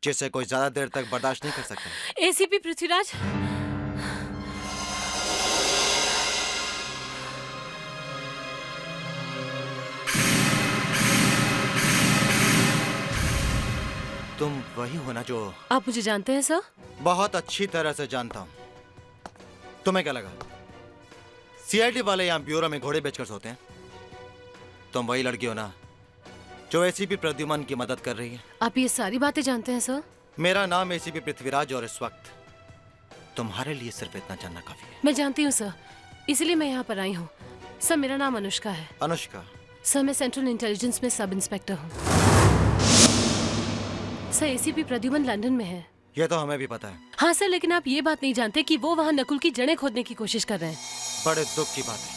जिसे कोई ज्यादा देर तक बर्दाश्त नहीं कर सकता। एसीपी पृथ्वीराज, तुम वही हो ना जो? आप मुझे जानते हैं सर? बहुत अच्छी तरह से जानता हूं। तुम्हें क्या लगा सीआईडी वाले यहां ब्यूरो में घोड़े बेचकर सोते हैं? तुम वही लड़की हो ना जो एसीपी प्रद्युमन की मदद कर रही है? आप ये सारी बातें जानते हैं सर? मेरा नाम एसीपी पृथ्वीराज और इस वक्त तुम्हारे लिए सिर्फ इतना जानना काफी है। मैं जानती हूँ सर, इसलिए मैं यहाँ पर आई हूँ। सर मेरा नाम अनुष्का है। अनुष्का? सर मैं सेंट्रल इंटेलिजेंस में सब इंस्पेक्टर हूँ। सर एसीपी प्रद्युमन लंदन में है। ये तो हमें भी पता है। हाँ सर, लेकिन आप ये बात नहीं जानते कि वो वहाँ नकुल की जड़ें खोदने की कोशिश कर रहे हैं। बड़े दुख की बात है।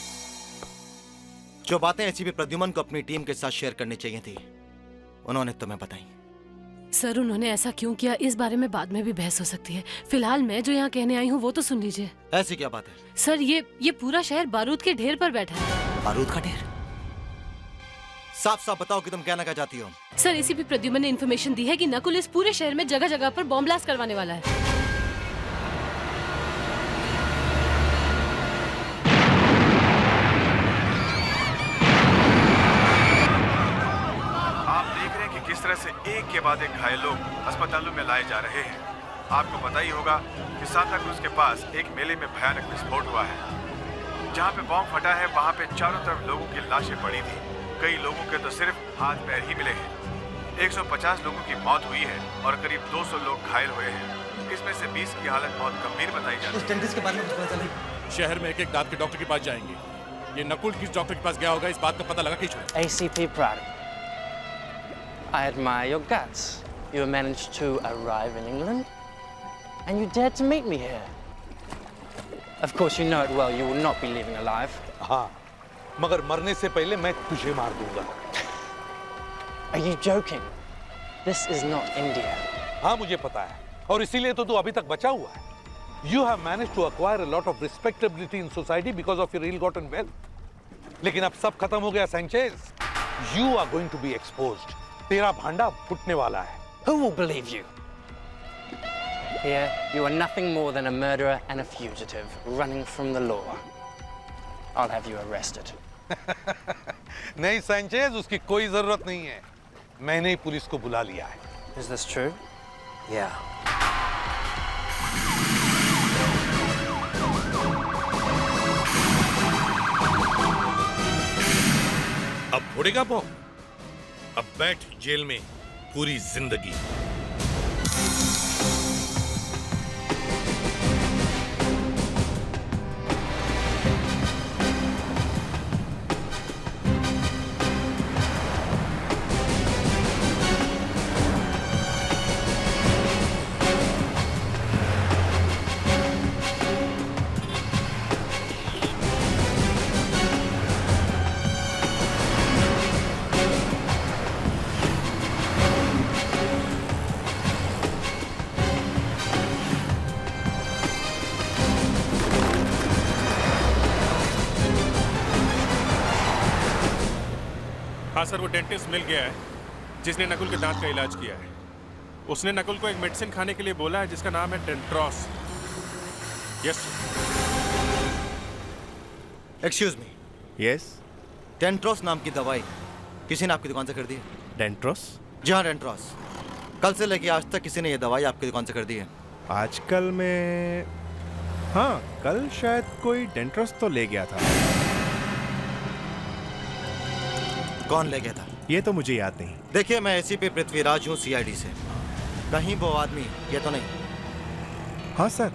जो बातें एसीपी प्रद्युमन को अपनी टीम के साथ शेयर करनी चाहिए थी उन्होंने तुम्हें बताई। सर उन्होंने ऐसा क्यों किया इस बारे में बाद में भी बहस हो सकती है। फिलहाल मैं जो यहाँ कहने आई हूँ वो तो सुन लीजिए। ऐसी क्या बात है? सर ये पूरा शहर बारूद के ढेर पर बैठा है। बारूद का ढेर? साफ साफ बताओ कि तुम कहना क्या चाहती हो? सर एसीपी प्रद्युमन ने इन्फॉर्मेशन दी है कि नकुल इस पूरे शहर में जगह जगह पर बॉम्ब ब्लास्ट करवाने वाला है। आप देख रहे हैं कि किस तरह से एक के बाद एक घायल लोग अस्पतालों में लाए जा रहे हैं। आपको पता ही होगा कि सांता क्रूज के पास एक मेले में भयानक विस्फोट हुआ है। जहाँ पे बॉम्ब फटा है वहाँ पे चारों तरफ लोगों की लाशें पड़ी थी। कई लोगों के तो सिर्फ हाथ पैर ही मिले हैं। 150 लोगों की मौत हुई है और करीब 200 लोग घायल हुए हैं। इसमें से 20 की हालत बहुत गंभीर बताई जाती है। उस डेंटिस्ट के बारे में कुछ पता चला? शहर में एक एक दांत के डॉक्टर के पास जाएंगे। ये नकुल किस डॉक्टर के पास गया होगा इस बात का पता लगा के छोड़। ACP Pradip, I admire your guts. You managed to arrive in England and you dared to meet me here. Of course you know it well, you will not be leaving alive. हाँ, मगर मरने से पहले मैं तुझे मार दूंगा। Are you joking? This is not India. हाँ मुझे पता है और इसीलिए तो तू अभी तक बचा हुआ है। You have managed to acquire a lot of respectability in society because of your ill-gotten wealth. लेकिन अब सब खत्म हो गया Sanchez. You are going to be exposed. तेरा भांडा फूटने वाला है। Who will believe you? Here, you are nothing more than a murderer and a fugitive running from the law. I'll have you arrested. नहीं सैंचेज, उसकी कोई जरूरत नहीं है। मैंने ही पुलिस को बुला लिया है। Is this true? Yeah. अब फोड़ेगा बॉम्ब? अब बैठ जेल में पूरी जिंदगी। हाँ सर, वो डेंटिस्ट मिल गया है जिसने नकुल के दांत का इलाज किया है। उसने नकुल को एक मेडिसिन खाने के लिए बोला है जिसका नाम है डेंट्रोस। यस। Excuse me. यस। डेंट्रोस नाम की दवाई किसी ने आपकी दुकान से खरीदी है? डेंट्रोस? जी हाँ, डेंट्रोस। कल से लेके आज तक किसी ने ये दवाई आपकी दुकान से खरीदी है? आजकल में हाँ, कल शायद कोई डेंट्रोस तो ले गया था। कौन ले गया था? ये तो मुझे याद नहीं। देखिए, मैं एसीपी पृथ्वीराज हूँ सीआईडी से। कहीं वो आदमी ये तो नहीं? हाँ सर,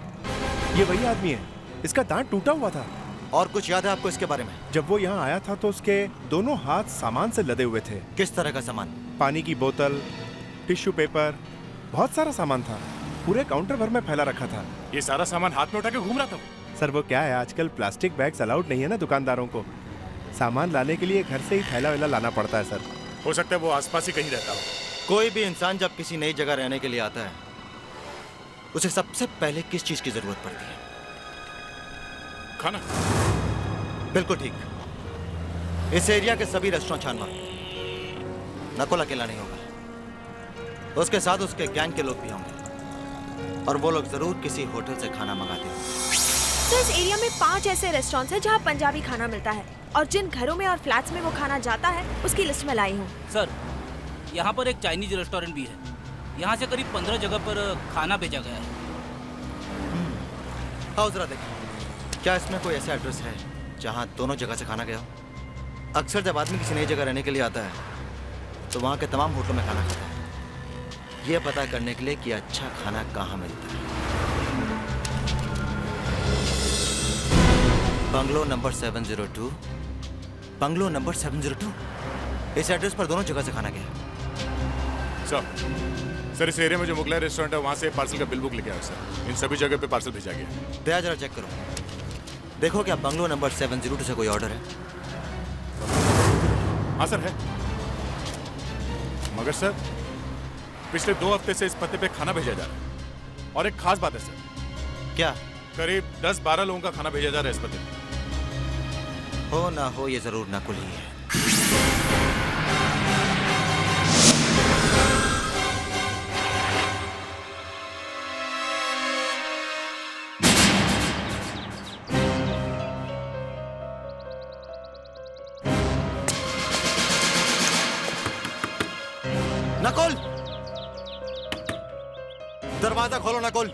ये वही आदमी है। इसका दांत टूटा हुआ था। और कुछ याद है आपको इसके बारे में? जब वो यहाँ आया था तो उसके दोनों हाथ सामान से लदे हुए थे। किस तरह का सामान? पानी की बोतल, टिश्यू पेपर, बहुत सारा सामान था। पूरे काउंटर भर में फैला रखा था। ये सारा सामान हाथ में उठा के घूम रहा था। सर वो क्या है, आजकल प्लास्टिक बैग्स अलाउड नहीं है ना दुकानदारों को। सामान लाने के लिए घर से ही थैला वैला लाना पड़ता है सर। हो सकता है वो आसपास ही कहीं रहता हो। कोई भी इंसान जब किसी नई जगह रहने के लिए आता है, उसे सबसे पहले किस चीज की जरूरत पड़ती है? खाना। बिल्कुल ठीक। इस एरिया के सभी रेस्टोरेंट छान मारो। नकुल अकेला नहीं होगा, उसके साथ उसके गैंग के लोग भी होंगे और वो लोग जरूर किसी होटल से खाना मंगाते हैं। तो इस एरिया में 5 ऐसे रेस्टोरेंट्स हैं जहाँ पंजाबी खाना मिलता है और जिन घरों में और फ्लैट्स में वो खाना जाता है उसकी लिस्ट में लाई हूँ। सर, यहाँ पर एक चाइनीज रेस्टोरेंट भी है। यहाँ से करीब 15 जगह पर खाना भेजा गया है। आओ जरा देखो, क्या इसमें कोई ऐसा एड्रेस है जहाँ दोनों जगह से खाना गया हो? अक्सर जब आदमी किसी नई जगह रहने के लिए आता है तो वहाँ के तमाम होटलों में खाना खाता है, ये पता करने के लिए कि अच्छा खाना कहाँ मिलता है। बंगलो नंबर 702, बंगलो नंबर 702, इस एड्रेस पर दोनों जगह से खाना गया। सर इस एरिया में जो मुगलाई रेस्टोरेंट है वहाँ से पार्सल का बिल बुक लेके आओ सर। इन सभी जगह पे पार्सल भेजा गया। दया जरा चेक करो, देखो क्या बंगलो नंबर 702 से कोई ऑर्डर है? हाँ सर है, मगर सर पिछले 2 हफ्ते से इस पते पे खाना भेजा जा रहा है। और एक खास बात है सर। क्या? करीब 10-12 लोगों का खाना भेजा जा रहा है इस पते पे। हो ना हो ये जरूर नकुल ही है। नकुल, दरवाजा खोलो नकुल।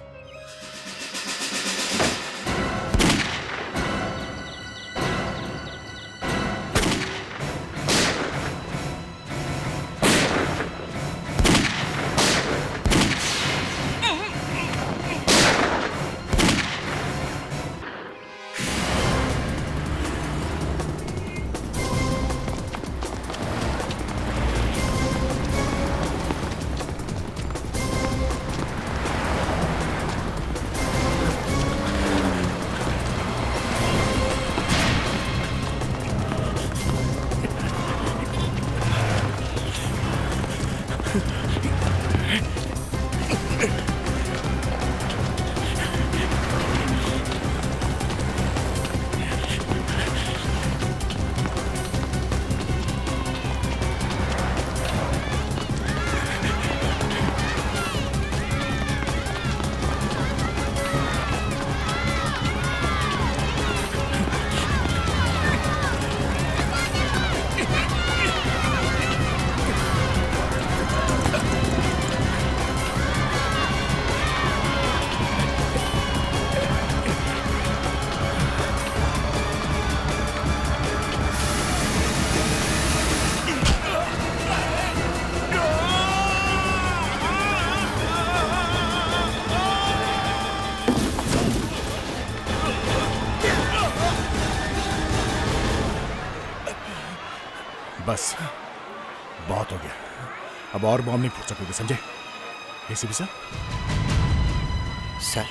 बस बहुत हो गया, अब और बॉम्ब नहीं फूट सकोगे, समझे? ACP sir. सर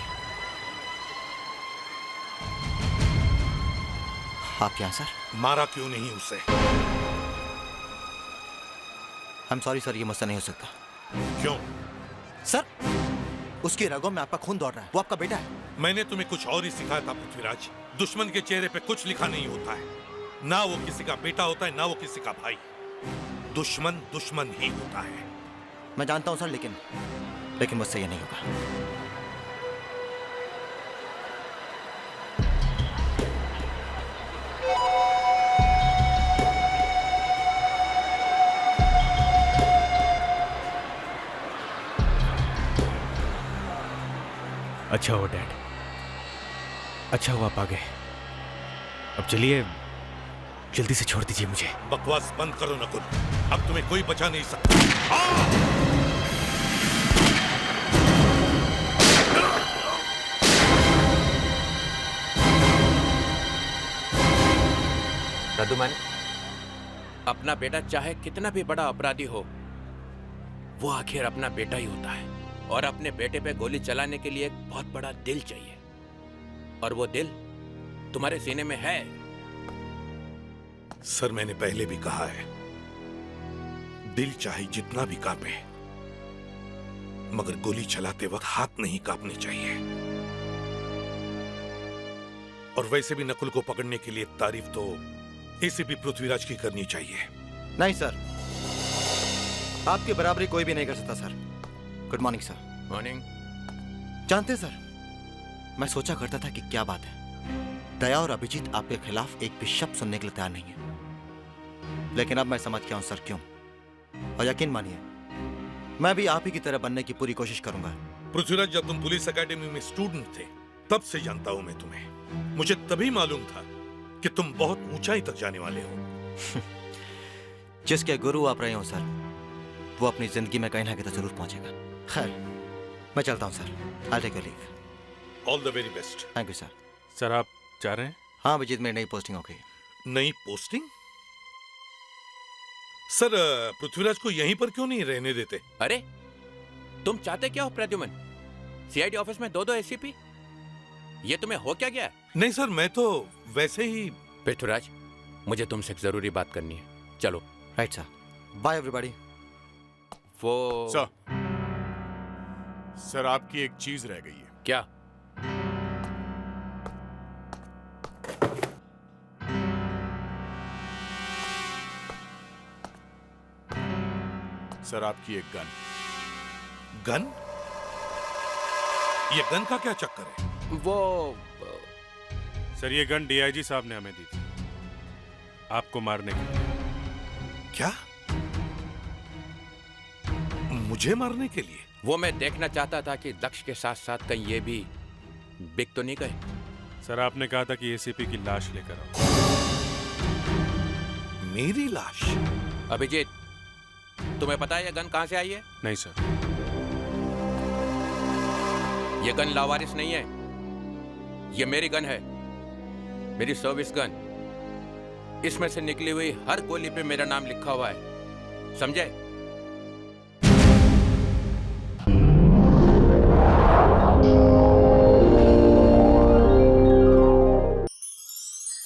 आप क्या सर? मारा क्यों नहीं उसे? I'm sorry सर, ये मुझसे नहीं हो सकता। क्यों? सर उसकी रगों में आपका खून दौड़ रहा है, वो आपका बेटा है। मैंने तुम्हें कुछ और ही सिखाया था पृथ्वीराज। दुश्मन के चेहरे पे कुछ लिखा नहीं होता है, ना वो किसी का बेटा होता है ना वो किसी का भाई। दुश्मन दुश्मन ही होता है। मैं जानता हूं सर, लेकिन मुझसे ये नहीं होगा। अच्छा हुआ डैड, अच्छा हुआ आप आ गए। अब चलिए, जल्दी से छोड़ दीजिए मुझे। बकवास बंद करो नकुल, अब तुम्हें कोई बचा नहीं सकता। रदुमन, अपना बेटा चाहे कितना भी बड़ा अपराधी हो, वो आखिर अपना बेटा ही होता है। और अपने बेटे पे गोली चलाने के लिए एक बहुत बड़ा दिल चाहिए, और वो दिल तुम्हारे सीने में है। सर, मैंने पहले भी कहा है, दिल चाहे जितना भी कांपे, मगर गोली चलाते वक्त हाथ नहीं कांपने चाहिए। और वैसे भी नकुल को पकड़ने के लिए तारीफ तो एसीपी पृथ्वीराज की करनी चाहिए। नहीं सर, आपकी बराबरी कोई भी नहीं कर सकता sir. Good morning sir. Morning. जानते सर, मैं सोचा करता था कि क्या बात है, दया और अभिजीत आपके खिलाफ एक भी शब्द सुनने के लिए तैयार नहीं है। लेकिन अब मैं समझ गया हूं सर क्यों। और यकीन मानिए, मैं भी आप ही की तरह बनने की पूरी कोशिश करूंगा। पृथ्वीराज, जब तुम पुलिस एकेडमी में स्टूडेंट थे, तब से जानता हूं मैं तुम्हें। मुझे तभी मालूम था कि तुम बहुत ऊंचाई तक जाने वाले हो। जिसके गुरु आप रहे हो सर, वो अपनी जिंदगी में कहीं ना कहीं तो जरूर पहुंचेगा। खैर, मैं चलता हूं sir. I'll take a leave. All the very best. Thank you sir. Sir, आप जा रहे हैं? हाँ अभिजीत, मेरी नई पोस्टिंग हो गई। नई पोस्टिंग? सर, पृथ्वीराज को यहीं पर क्यों नहीं रहने देते? अरे, तुम चाहते क्या हो प्रद्युमन? सीआईडी ऑफिस में 2-2 एसीपी? ये तुम्हें हो क्या गया? नहीं सर, मैं तो वैसे ही। पृथ्वीराज, मुझे तुमसे एक जरूरी बात करनी है। चलो। Right sir. Bye everybody. वो सर, आपकी एक चीज रह गई है। क्या? सर, आपकी एक गन। गन? ये गन का क्या चक्कर है? वो सर, ये गन डीआईजी साहब ने हमें दी थी आपको मारने के लिए। क्या? मुझे मारने के लिए? वो मैं देखना चाहता था कि दक्ष के साथ साथ कहीं ये भी बिक तो नहीं गए। सर, आपने कहा था कि एसीपी की लाश लेकर आओ। मेरी लाश? अभिजीत, तुम्हें पता है ये गन कहां से आई है? नहीं सर। ये गन लावारिस नहीं है, ये मेरी गन है, मेरी सर्विस गन। इसमें से निकली हुई हर गोली पे मेरा नाम लिखा हुआ है, समझे?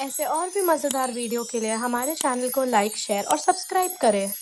ऐसे और भी मजेदार वीडियो के लिए हमारे चैनल को लाइक, शेयर और सब्सक्राइब करें।